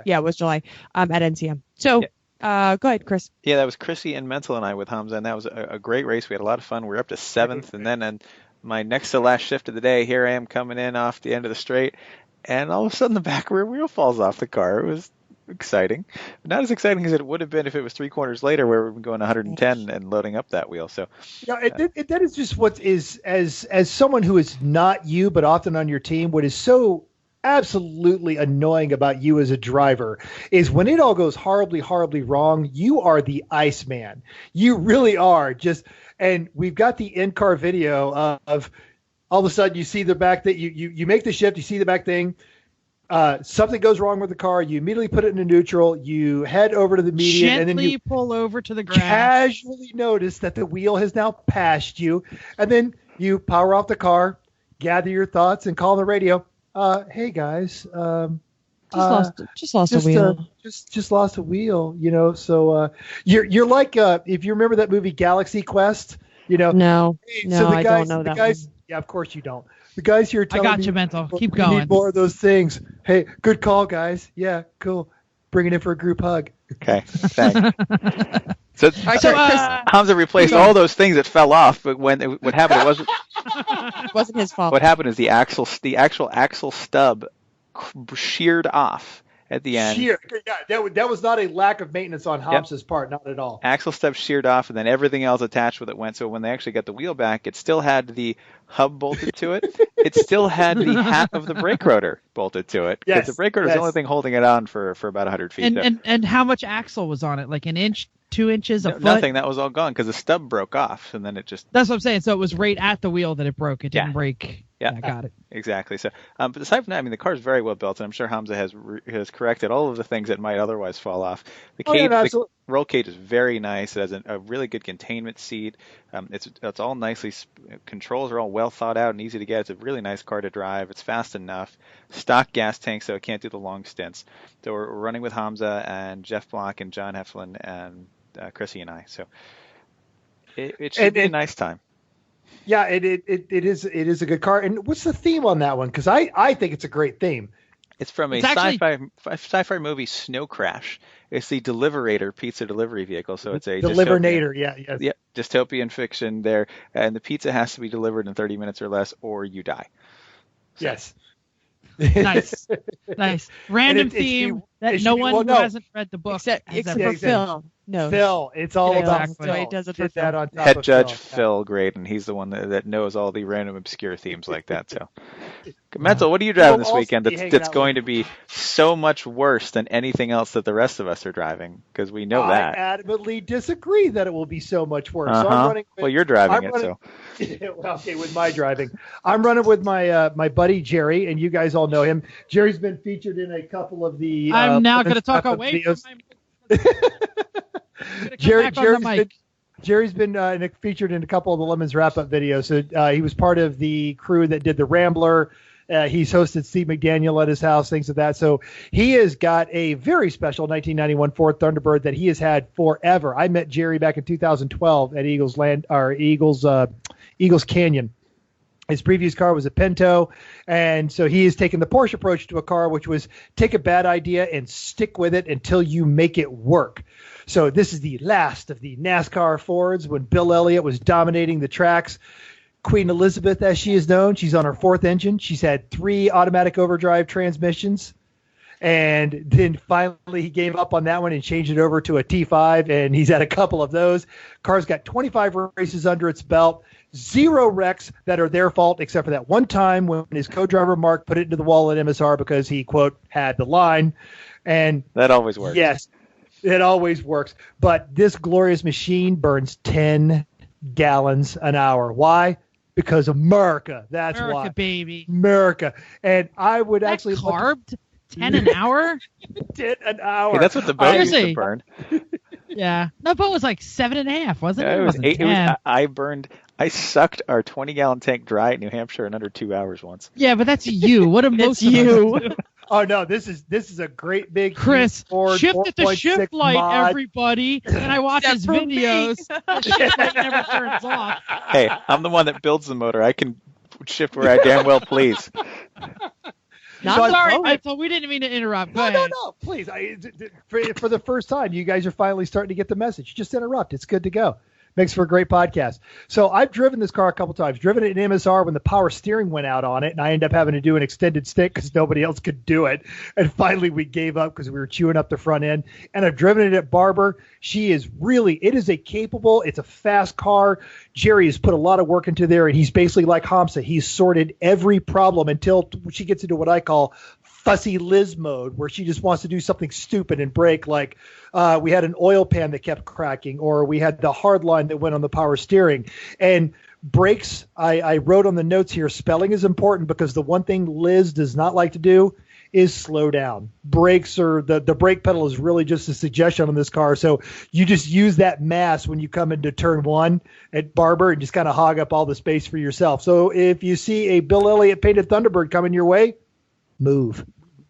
It was July at NCM. So go ahead, Chris. Yeah, that was Chrissy and Mental and I with Hamza, and that was a great race. We had a lot of fun. We were up to 7th, and then on my next to last shift of the day, here I am coming in off the end of the straight, and all of a sudden the back rear wheel falls off the car. It was exciting. Not as exciting as it would have been if it was 3 corners later where we're going 110 and loading up that wheel. So that is just what is, as someone who is not you but often on your team, what is so absolutely annoying about you as a driver is when it all goes horribly, horribly wrong, you are the Iceman. You really are. And we've got the in-car video of all of a sudden you see the back that you make the shift, you see the back thing. Something goes wrong with the car. You immediately put it into neutral. You head over to the median, and then you pull over to the grass. Casually notice that the wheel has now passed you, and then you power off the car, gather your thoughts, and call the radio. Hey guys, just lost a wheel. Just lost a wheel. So you're like if you remember that movie Galaxy Quest. No, I don't know that guys. One. Yeah, of course you don't. The guys here telling I got you, Mental. Keep going. We need more of those things. Hey, good call, guys. Yeah, cool. Bring it in for a group hug. Okay, thanks. So Hamza replaced all those things that fell off, but what happened, it wasn't his fault. What happened is the actual axle stub sheared off at the end. Yeah, that was not a lack of maintenance on Hamza's part, not at all. Axle stub sheared off, and then everything else attached with it went. So when they actually got the wheel back, it still had the hub bolted to it. It still had the hat of the brake rotor bolted to it. Because the brake rotor is the only thing holding it on for about 100 feet. And how much axle was on it? Like an inch 2 inches, a foot? Nothing. That was all gone because the stub broke off, and then it just. That's what I'm saying. So it was right at the wheel that it broke. It didn't break. Yeah, I got it. Exactly. So, but aside from that, I mean, the car is very well built, and I'm sure Hamza has corrected all of the things that might otherwise fall off. The cage, the roll cage is very nice. It has a really good containment seat. It's all nicely. Controls are all well thought out and easy to get. It's a really nice car to drive. It's fast enough. Stock gas tank, so it can't do the long stints. So we're running with Hamza and Jeff Block and John Heflin and Chrissy and I. So it should be a nice time. Yeah, it is a good car. And what's the theme on that one? Because I think it's a great theme. It's from a sci-fi movie, Snow Crash. It's the Deliverator pizza delivery vehicle. So it's a Deliverator, yeah, dystopian fiction there. And the pizza has to be delivered in 30 minutes or less, or you die. So. Yes. Nice. Random theme that no one who hasn't read the book except for Phil. No, Phil. It's all about Phil. So he does it for that on top Head of Judge Phil Grade, and he's the one that knows all the random obscure themes like that. So, Mental, what are you driving this weekend that's going to be so much worse than anything else that the rest of us are driving? Because we know that. I adamantly disagree that it will be so much worse. Uh-huh. So I'm running well, you're driving so. Okay, with my driving. I'm running with my my buddy Jerry, and you guys all know him. Jerry's been featured in a couple of the. I'm now going to talk away from my. Jerry's been featured in a couple of the Lemons wrap-up videos. So he was part of the crew that did the Rambler. He's hosted Steve McDaniel at his house, things of that. So he has got a very special 1991 Ford Thunderbird that he has had forever. I met Jerry back in 2012 at Eagles Canyon. His previous car was a Pinto, and so he has taken the Porsche approach to a car, which was take a bad idea and stick with it until you make it work. So this is the last of the NASCAR Fords when Bill Elliott was dominating the tracks. Queen Elizabeth, as she is known, she's on her 4th engine. She's had 3 automatic overdrive transmissions. And then finally he gave up on that one and changed it over to a T5, and he's had a couple of those. Car's got 25 races under its belt, 0 wrecks that are their fault, except for that one time when his co-driver Mark put it into the wall at MSR because he, quote, had the line. And that always works. Yes, it always works. But this glorious machine burns 10 gallons an hour. Why? Because America. That's America, why. Baby. America. And I would that actually carbed 10 an hour. 10 an hour. Hey, that's what the boat used to burn. Yeah, that boat was like 7.5, wasn't it? It was 8. I sucked our 20-gallon tank dry at New Hampshire in under 2 hours once. Yeah, but that's you. What a most you. Oh no, this is a great big Chris Ford shift the shift light, mod. Everybody, and I watch his videos. The shift light never turns off. Hey, I'm the one that builds the motor. I can shift where I damn well please. I'm sorry, Michael. We didn't mean to interrupt. Go ahead. No, please. For the first time, you guys are finally starting to get the message. Just interrupt. It's good to go. Makes for a great podcast. So I've driven this car a couple times. Driven it in MSR when the power steering went out on it, and I ended up having to do an extended stick because nobody else could do it. And finally we gave up because we were chewing up the front end. And I've driven it at Barber. It is it's a fast car. Jerry has put a lot of work into there, and he's basically like Hamza. He's sorted every problem until she gets into what I call fussy Liz mode, where she just wants to do something stupid and break, like we had an oil pan that kept cracking, or we had the hard line that went on the power steering. And brakes, I wrote on the notes here, spelling is important because the one thing Liz does not like to do is slow down. Brakes or the brake pedal is really just a suggestion on this car. So you just use that mass when you come into turn 1 at Barber and just kind of hog up all the space for yourself. So if you see a Bill Elliott painted Thunderbird coming your way, move.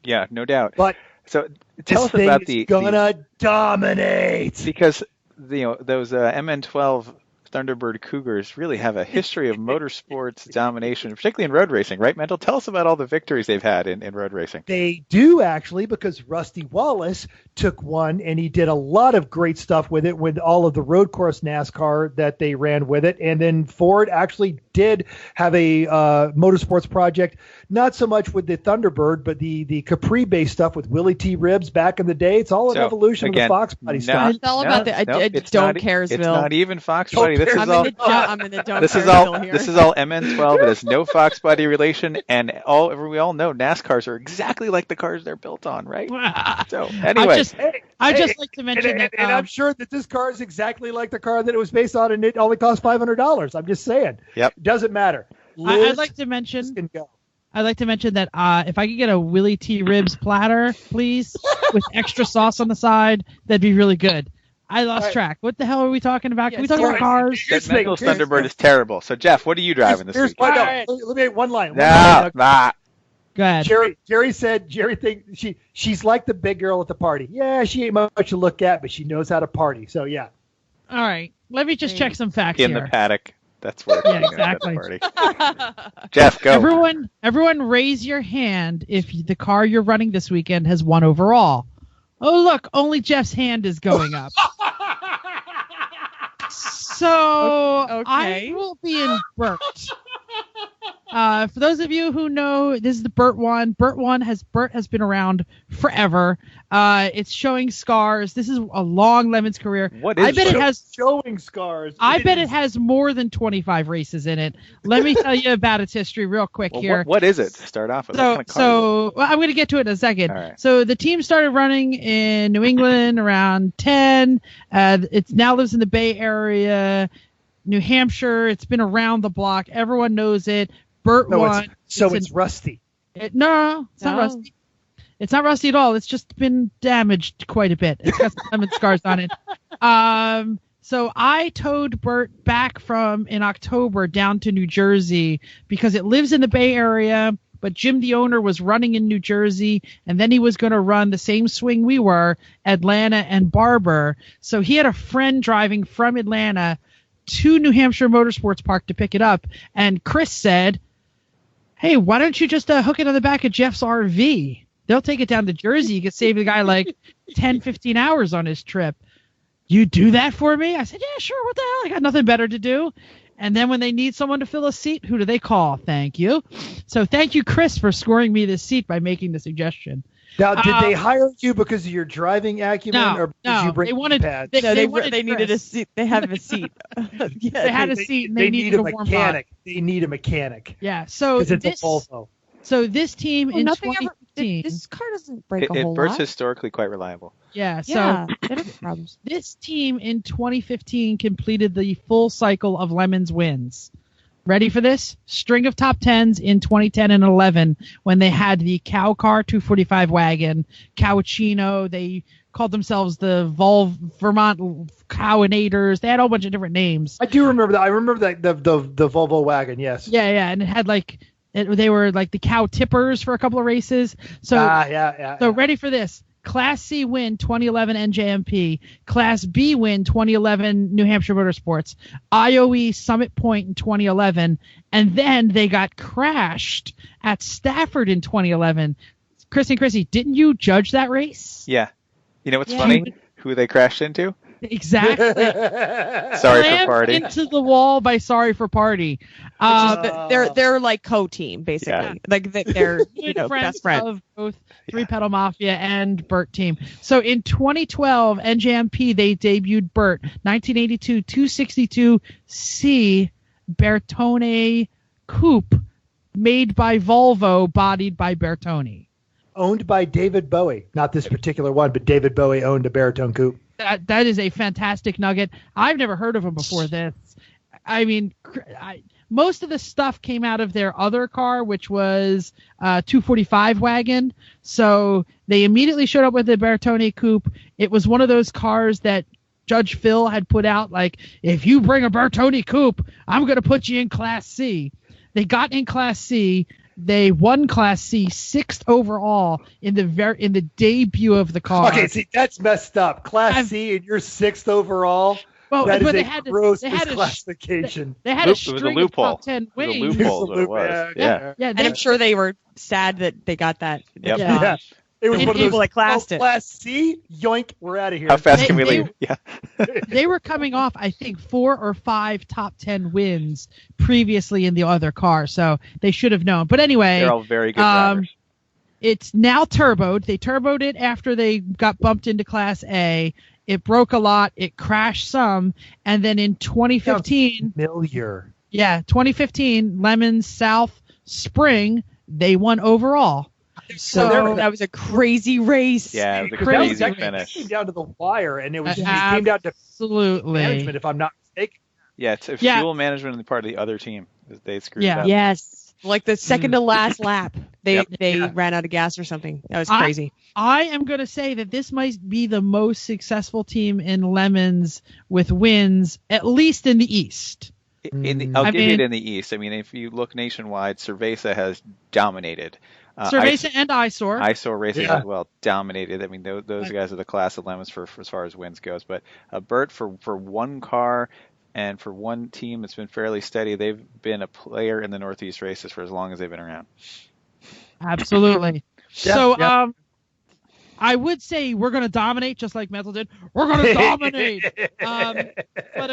Yeah, no doubt. But so tell us about gonna dominate, because those MN12 Thunderbird Cougars really have a history of motorsports domination, particularly in road racing, right, Mental? Tell us about all the victories they've had in road racing. They do, actually, because Rusty Wallace took one, and he did a lot of great stuff with it, with all of the road course NASCAR that they ran with it. And then Ford actually did have a motorsports project, not so much with the Thunderbird, but the Capri-based stuff with Willie T. Ribs back in the day. It's all an evolution of the Fox Body stuff. It's all about I don't care, It's not even Fox Body. I'm in the don't this is all MN12. It has no Fox body relation, and we all know NASCARs are exactly like the cars they're built on, right? So anyway, I just like to mention that, and I'm sure that this car is exactly like the car that it was based on, and it only cost $500. I'm just saying. Yep. It doesn't matter. I'd like to mention that if I could get a Willie T. Ribs platter, please, with extra sauce on the side, that'd be really good. I lost track. What the hell are we talking about? Can we talk about cars? That Thunderbird is terrible. So, Jeff, what are you driving this week? Let me make one line. Go ahead. Jerry said thinks she's like the big girl at the party. Yeah, she ain't much to look at, but she knows how to party. So, yeah. All right. Let me just check some facts in here. the paddock. That's where exactly. Jeff, go. Everyone raise your hand if the car you're running this weekend has won overall. Oh, look, only Jeff's hand is going up. So I will be in Burt. For those of you who know, this is the Burt one. Burt has been around forever. It's showing scars. This is a long Lemons career. What is it has showing scars? I bet it has more than 25 races in it. Let me tell you about its history real quick here. What is it to start off with? So I'm going to get to it in a second. Right. So the team started running in New England around 10. It now lives in the Bay Area, New Hampshire. It's been around the block. Everyone knows it. Burt won. It's rusty. No, it's not rusty. It's not rusty at all. It's just been damaged quite a bit. It's got some lemon scars on it. So I towed Burt back in October down to New Jersey because it lives in the Bay Area, but Jim, the owner, was running in New Jersey, and then he was going to run the same swing we were, Atlanta and Barber. So he had a friend driving from Atlanta to New Hampshire Motorsports Park to pick it up, and Chris said, hey, why don't you just hook it on the back of Jeff's RV? They'll take it down to Jersey. You could save the guy like 10, 15 hours on his trip. You do that for me? I said, yeah, sure. What the hell? I got nothing better to do. And then when they need someone to fill a seat, who do they call? Thank you. So thank you, Chris, for scoring me this seat by making the suggestion. Now, did they hire you because of your driving acumen, or did you bring pads? They needed a seat. They have a seat. They had a seat, and they needed a mechanic. They need a mechanic. Yeah. So because it's a Volvo. So this team in 2015, this car doesn't break a whole lot. Burt's historically quite reliable. Yeah. So they don't have problems. This team in 2015 completed the full cycle of Lemons wins. Ready for this? String of top 10s in 2010 and 11 when they had the Cow Car 245 wagon, Cowachino. They called themselves the Vermont Cowinators. They had a whole bunch of different names. I do remember that. I remember that the Volvo wagon. Yes. Yeah, and it had they were like the Cow Tippers for a couple of races. So ready for this? Class C win 2011 NJMP, Class B win 2011 New Hampshire Motorsports, IOE Summit Point in 2011, and then they got crashed at Stafford in 2011. Chrissy, didn't you judge that race? Yeah. You know what's funny? Who they crashed into? Exactly. Sorry for Party. Into the wall by Sorry for Party. They're like co-team basically. Yeah. Like they're best friends of both Three Pedal Mafia and Burt team. So in 2012 NJMP they debuted Burt 1982 262C Bertone coupe made by Volvo, bodied by Bertone. Owned by David Bowie. Not this particular one, but David Bowie owned a Baritone coupe. That is a fantastic nugget. I've never heard of him before this. I mean, most of the stuff came out of their other car, which was 245 wagon. So they immediately showed up with the Bertone coupe. It was one of those cars that Judge Phil had put out, like, if you bring a Bertone coupe, I'm going to put you in Class C. They got in Class C. They won Class C 6th overall in the debut of the car. Okay, see, that's messed up. Class C and you're 6th overall. Well, that is they a had gross classification. They had a string of top 10 wins. It was a loophole. It was. Yeah. And I'm sure they were sad that they got that. Yep. Yeah. It was one of people that classed it. Class C, yoink, we're out of here. How fast can we leave? Yeah. They were coming off, I think, 4 or 5 top 10 wins previously in the other car, so they should have known. But anyway, they're all very good drivers. It's now turboed. They turboed it after they got bumped into Class A. It broke a lot. It crashed some. And then in 2015, familiar. Yeah, 2015, Lemons South Spring, they won overall. So that was a crazy race. Yeah, it was a crazy finish. It came down to the wire, and it came down to management, if I'm not mistaken. Yeah, it's fuel management on the part of the other team. They screwed up. Yes. Like the second to last lap, they ran out of gas or something. That was crazy. I am going to say that this might be the most successful team in Lemons with wins, at least in the East. I'll give you it in the East. I mean, if you look nationwide, Cerveza has dominated. Cerveza and Eyesore. Eyesore Racing as well dominated. I mean, those guys are the class of Lemons for as far as wins goes. But Bert, for one car and for one team that's been fairly steady, they've been a player in the Northeast races for as long as they've been around. Absolutely. I would say we're going to dominate, just like Metal did. We're going to dominate. But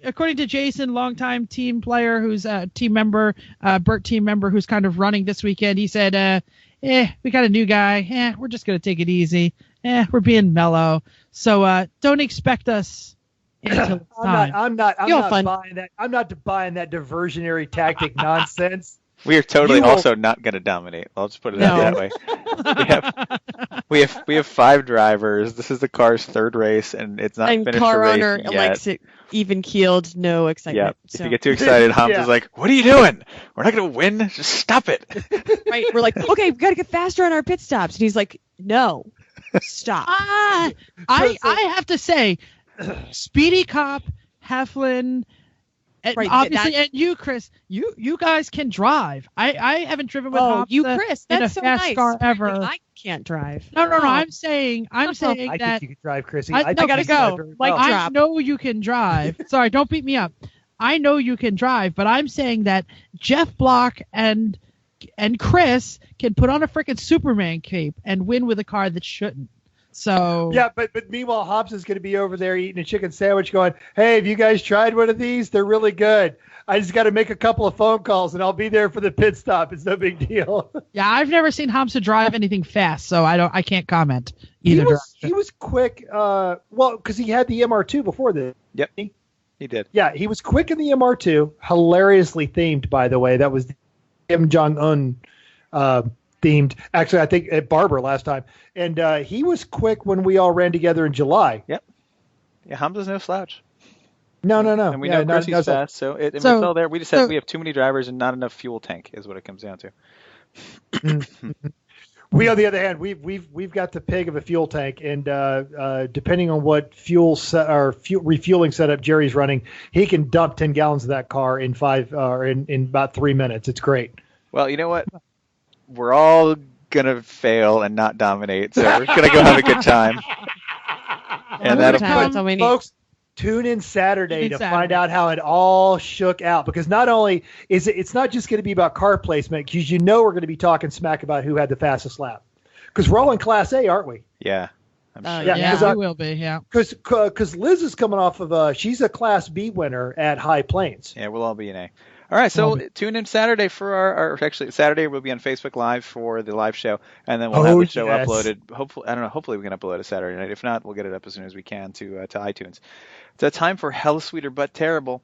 according to Jason, longtime team player, who's a team member, Bert team member, who's kind of running this weekend, he said, we got a new guy. We're just going to take it easy. We're being mellow. So don't expect us. I'm not buying that. I'm not buying that diversionary tactic nonsense. We are totally also not going to dominate. I'll just put it out that way. We have 5 drivers. This is the car's 3rd race, and it's not finished car the race owner yet. likes it even keeled, no excitement. Yeah. So. If you get too excited, Hans is like, "What are you doing? We're not going to win. Just stop it." Right? We're like, "Okay, we got to get faster on our pit stops," and he's like, "No, stop." I have to say, Speedy Cop, Heflin. And obviously, and you, Chris, you guys can drive. I haven't driven with Hobbs Chris, in a that's so fast nice. car ever. I can't drive. No. I'm saying I that think you can drive, Chrissy. I gotta go. I know you can drive. Sorry, don't beat me up. I know you can drive, but I'm saying that Jeff Block and Chris can put on a freaking Superman cape and win with a car that shouldn't. So yeah, but meanwhile, Hobbs is going to be over there eating a chicken sandwich, going, "Hey, have you guys tried one of these? They're really good. I just got to make a couple of phone calls, and I'll be there for the pit stop. It's no big deal." Yeah, I've never seen Hobbs drive anything fast, so I can't comment either. He was quick. Because he had the MR2 before this. Yep, he did. Yeah, he was quick in the MR2. Hilariously themed, by the way. That was the Kim Jong-un themed. Actually, I think at Barber last time. And he was quick when we all ran together in July. Yep. Yeah, Hamza's no slouch. No. And we know Chrissy's fast, so it's all there. We just we have too many drivers and not enough fuel tank is what it comes down to. We, on the other hand, we've got the pig of a fuel tank, and depending on what refueling setup Jerry's running, he can dump 10 gallons of that car in in about 3 minutes. It's great. Well, you know what? We're all gonna fail and not dominate, so we're gonna go have a good time. And that'll put, folks, tune in Saturday to find out how it all shook out. Because not only is it's not just going to be about car placement, because we're going to be talking smack about who had the fastest lap. Because we're all in Class A, aren't we? Yeah. I'm sure. Yeah, we will be. Yeah. Because Liz is coming off of she's a Class B winner at High Plains. Yeah, we'll all be in A. All right, so tune in Saturday for our actually Saturday we'll be on Facebook Live for the live show, and then we'll have the show uploaded. Hopefully we can upload it Saturday night. If not, we'll get it up as soon as we can to iTunes. It's a time for Hell Sweeter But Terrible.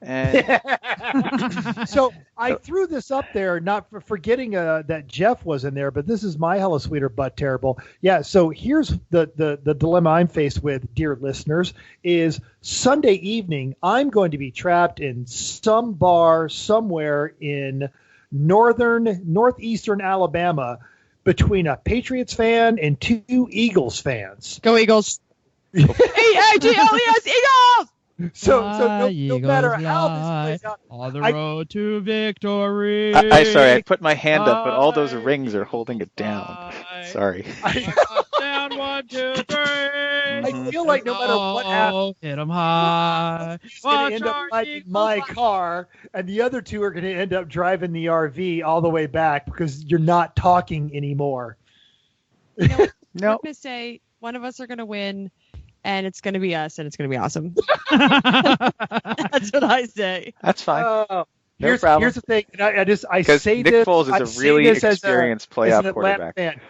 And so I threw this up there, not for forgetting that Jeff was in there, but this is my Hella Sweeter But Terrible. Yeah, so here's the dilemma I'm faced with, dear listeners, is Sunday evening I'm going to be trapped in some bar somewhere in northeastern Alabama between a Patriots fan and 2 Eagles fans. Go Eagles! E-A-G-L-E-S, Eagles! So no matter how this plays out, on the road to victory. I put my hand up, but all those rings are holding it down. Sorry. Down 1, 2, 3. I feel like no matter what happens, hit 'em high. he's going to end up driving my car, and the other 2 are going to end up driving the RV all the way back because you're not talking anymore. You know, no. I'm going to say one of us are going to win. And it's going to be us, and it's going to be awesome. That's what I say. That's fine. Here's the thing. I say Nick Foles is a really experienced playoff quarterback. Fan.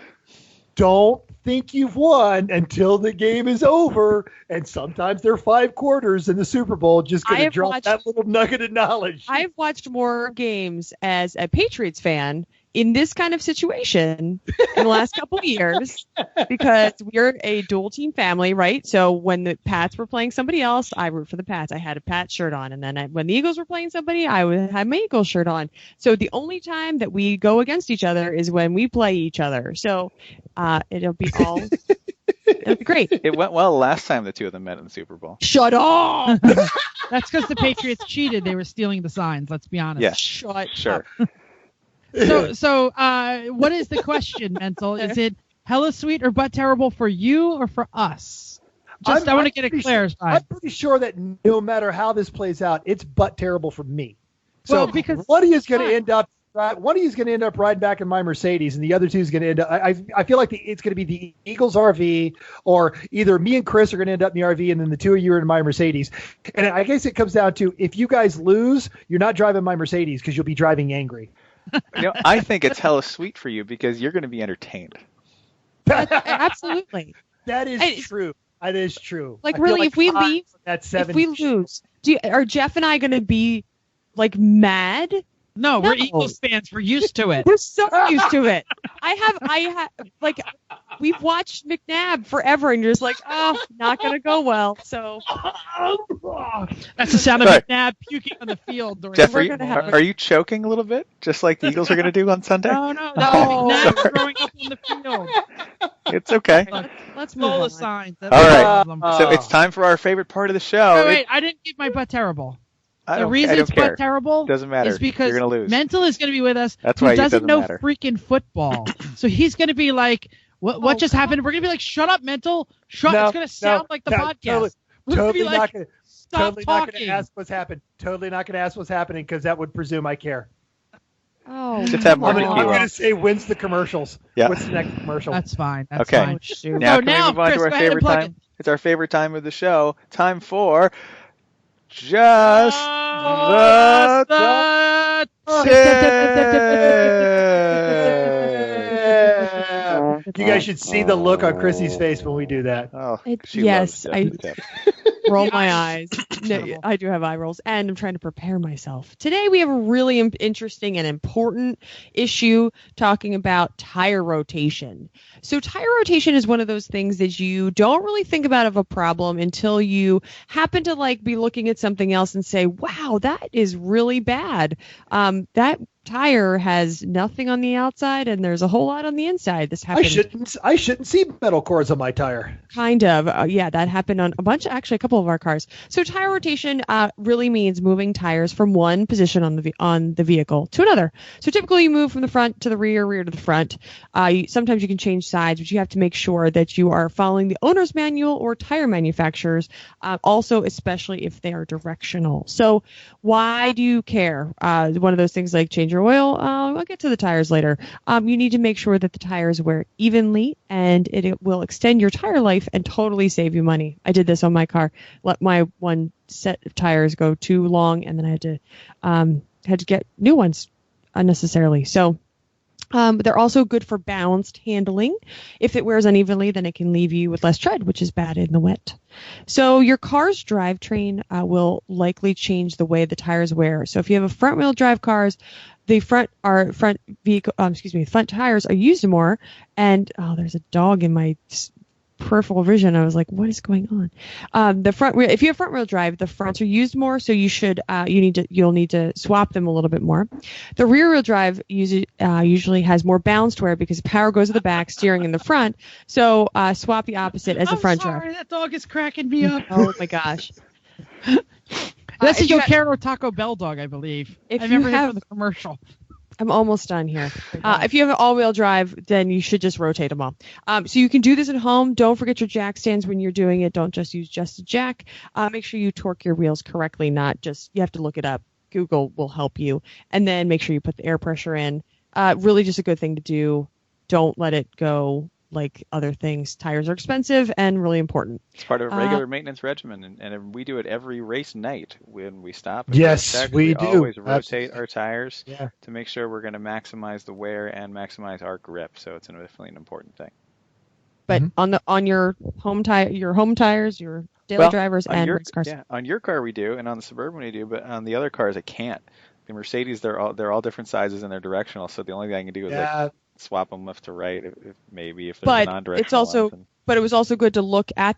Don't think you've won until the game is over. And sometimes there are 5 quarters in the Super Bowl. Just going to drop that little nugget of knowledge. I've watched more games as a Patriots fan in this kind of situation in the last couple of years because we're a dual team family, right? So when the Pats were playing somebody else, I root for the Pats. I had a Pats shirt on. And then when the Eagles were playing somebody, I would have my Eagles shirt on. So the only time that we go against each other is when we play each other. So it'll be great. It went well last time the two of them met in the Super Bowl. Shut up! That's because the Patriots cheated. They were stealing the signs. Let's be honest. Yeah. Sure. So, what is the question, Mental? Is it hella sweet or butt terrible for you or for us? I want to get it clarified. I'm pretty sure that no matter how this plays out, it's butt terrible for me. So well, because one of you is going to end up. One of you is going to end up riding back in my Mercedes, and the other two is going to end up. I feel like it's going to be the Eagles RV, or either me and Chris are going to end up in the RV, and then the two of you are in my Mercedes. And I guess it comes down to, if you guys lose, you're not driving my Mercedes because you'll be driving angry. I think it's hella sweet for you because you're going to be entertained. Absolutely. That is true. That is true. Like, really, if we leave, if we lose, are Jeff and I going to be like mad? No, we're Eagles fans. We're used to it. We're so used to it. I have like, we've watched McNabb forever, and you're just like, oh, not gonna go well. So that's the sound of McNabb puking on the field. Jeff, are you choking a little bit, just like the Eagles are going to do on Sunday? No. McNabb's throwing up on the field. It's okay. Look, let's move on. Signs. All right. So it's time for our favorite part of the show. Wait, I didn't give my butt terrible. The reason it's butt terrible doesn't matter. Is because you're gonna lose. Mental is going to be with us. That's who why doesn't know matter. Freaking football. So he's going to be like, "What just happened?" We're going to be like, "Shut up, Mental! Shut!" It's going to sound like the podcast. Totally not going to ask what's happened. Totally not going to ask what's happening because that would presume I care. Oh, just have more I'm going to say, when's the commercials? Yeah. What's the next commercial? That's fine. That's okay. fine. Now can we move on to our favorite time? It's our favorite time of the show. Time for Just the Tip. You guys should see the look on Chrissy's face when we do that. Oh, yes, I roll my eyes. No, I do have eye rolls, and I'm trying to prepare myself. Today we have a really interesting and important issue talking about tire rotation. So tire rotation is one of those things that you don't really think about of a problem until you happen to be looking at something else and say, wow, that is really bad. That tire has nothing on the outside and there's a whole lot on the inside. This happened. I shouldn't see metal cords on my tire. Kind of. Yeah, that happened on a couple of our cars. So tire rotation really means moving tires from one position on the vehicle to another. So typically you move from the front to the rear to the front. Sometimes you can change sides, but you have to make sure that you are following the owner's manual or tire manufacturers, also especially if they are directional. So why do you care? One of those things like change your oil. I'll get to the tires later. You need to make sure that the tires wear evenly, and it will extend your tire life and totally save you money. I did this on my car. Let my one set of tires go too long, and then I had to get new ones unnecessarily. So they're also good for balanced handling. If it wears unevenly, then it can leave you with less tread, which is bad in the wet. So your car's drivetrain will likely change the way the tires wear. So if you have a front-wheel drive cars, the front tires are used more. And there's a dog in my peripheral vision. I was like, what is going on? If you have front wheel drive, the fronts are used more, so you'll need to swap them a little bit more. The rear wheel drive usually has more balanced wear because power goes to the back, steering in the front. So swap the opposite as a front drive. That dog is cracking me up. Oh my gosh. That's a Yokero Taco Bell dog, I believe. I remember that from the commercial. I'm almost done here. If you have an all-wheel drive, then you should just rotate them all. So you can do this at home. Don't forget your jack stands when you're doing it. Don't just use just a jack. Make sure you torque your wheels correctly, you have to look it up. Google will help you. And then make sure you put the air pressure in. Really just a good thing to do. Don't let it go like other things. Tires are expensive and really important. It's part of a regular maintenance regimen, and we do it every race night when we stop. Yes, we do. Always rotate our tires to make sure we're going to maximize the wear and maximize our grip. So it's definitely an important thing. But on your home tires, your daily drivers, and race cars. Yeah, on your car we do, and on the Suburban we do, but on the other cars I can't. The Mercedes, they're all different sizes and they're directional, so the only thing I can do is like swap them left to right, if there's a non-directional. But it was also good to look at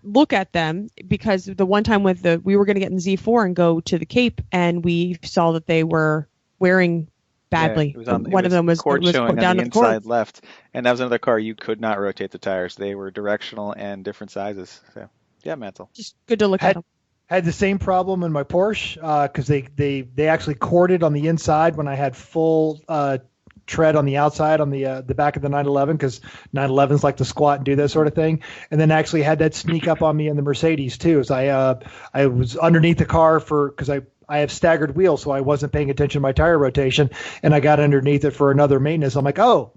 them, because the one time we were going to get in Z4 and go to the Cape, and we saw that they were wearing badly. One of them was showing down on the to the cord. inside left, and that was another car you could not rotate the tires. They were directional and different sizes. So yeah, Mantle. Just good to look at them. Had the same problem in my Porsche because they actually corded on the inside when I had full tread on the outside on the back of the 911, because 911s like to squat and do that sort of thing, and then actually had that sneak up on me in the Mercedes too. As I was underneath the car because I have staggered wheels, so I wasn't paying attention to my tire rotation, and I got underneath it for another maintenance. I'm like, oh,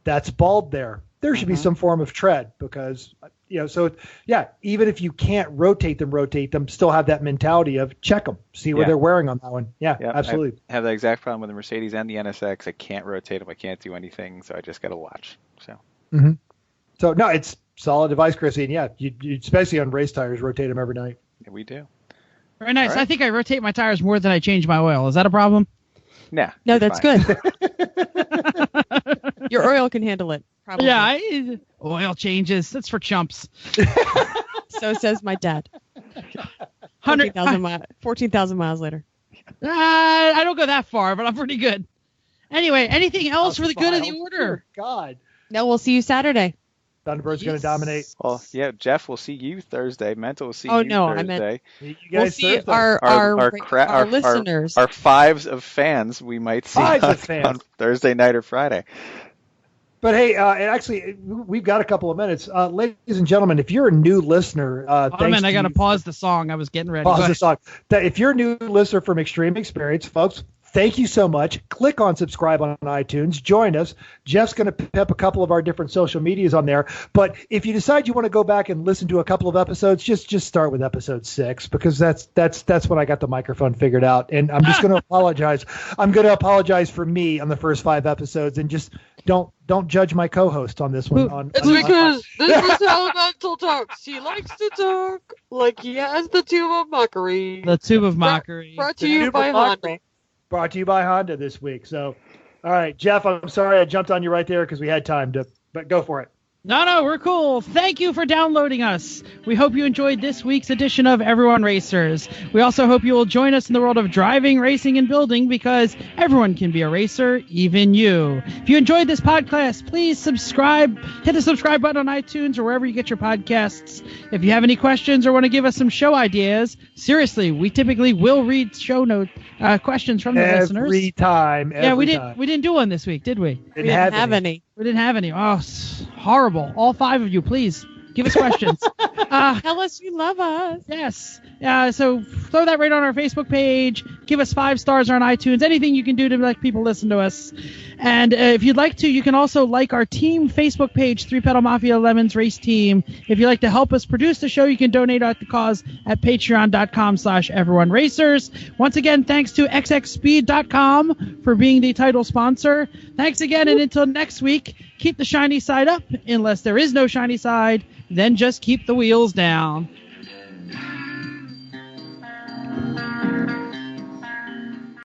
that's bald there. There should be some form of tread, because so yeah, even if you can't rotate them, still have that mentality of check them, see where they're wearing on that one. Yeah, absolutely. I have the exact problem with the Mercedes and the NSX. I can't rotate them. I can't do anything, so I just got to watch. So. So no, it's solid advice, Chrissy, and yeah, you especially on race tires, rotate them every night. Yeah, we do. Very nice. Right. I think I rotate my tires more than I change my oil. Is that a problem? Nah, no, that's good. Your oil can handle it. Probably. Yeah, oil changes. That's for chumps. So says my dad. 14,000 miles later. I don't go that far, but I'm pretty good. Anyway, anything else for the good of the order? God. No, we'll see you Saturday. Thunderbird's going to dominate. Well, yeah, Jeff will see you Thursday. Mental will see you Thursday. I meant you guys we'll see our listeners. Our fives of fans we might see on Thursday night or Friday. But hey, actually, we've got a couple of minutes. Ladies and gentlemen, if you're a new listener, I got to pause the song. I was getting ready. Pause the song. If you're a new listener from Xtreme Xperience, folks, thank you so much. Click on subscribe on iTunes. Join us. Jeff's going to pep a couple of our different social medias on there. But if you decide you want to go back and listen to a couple of episodes, just start with episode 6, because that's when I got the microphone figured out. And I'm just going to apologize. I'm going to apologize for me on the first 5 episodes, and just don't judge my co-host on this one. It's because this is how Mental talks. He likes to talk like he has the tube of mockery. The tube of mockery. Brought to you by Honda. Brought to you by Honda this week. So, all right, Jeff, I'm sorry I jumped on you right there because we had time but go for it. No, we're cool. Thank you for downloading us. We hope you enjoyed this week's edition of Everyone Racers. We also hope you will join us in the world of driving, racing, and building, because everyone can be a racer, even you. If you enjoyed this podcast, please subscribe. Hit the subscribe button on iTunes or wherever you get your podcasts. If you have any questions or want to give us some show ideas, seriously, we typically will read show note questions from the listeners. Every time. We didn't do one this week, did we? We didn't have any. We didn't have any. Oh, horrible. All 5 of you, please give us questions. Tell us you love us. Yes. So throw that right on our Facebook page. Give us 5 stars on iTunes. Anything you can do to let people listen to us. And if you'd like to, you can also like our team Facebook page, 3 Pedal Mafia Lemons Race Team. If you'd like to help us produce the show, you can donate at the cause at patreon.com/everyoneracers. Once again, thanks to xxspeed.com for being the title sponsor. Thanks again, and until next week, keep the shiny side up. Unless there is no shiny side, then just keep the wheels down.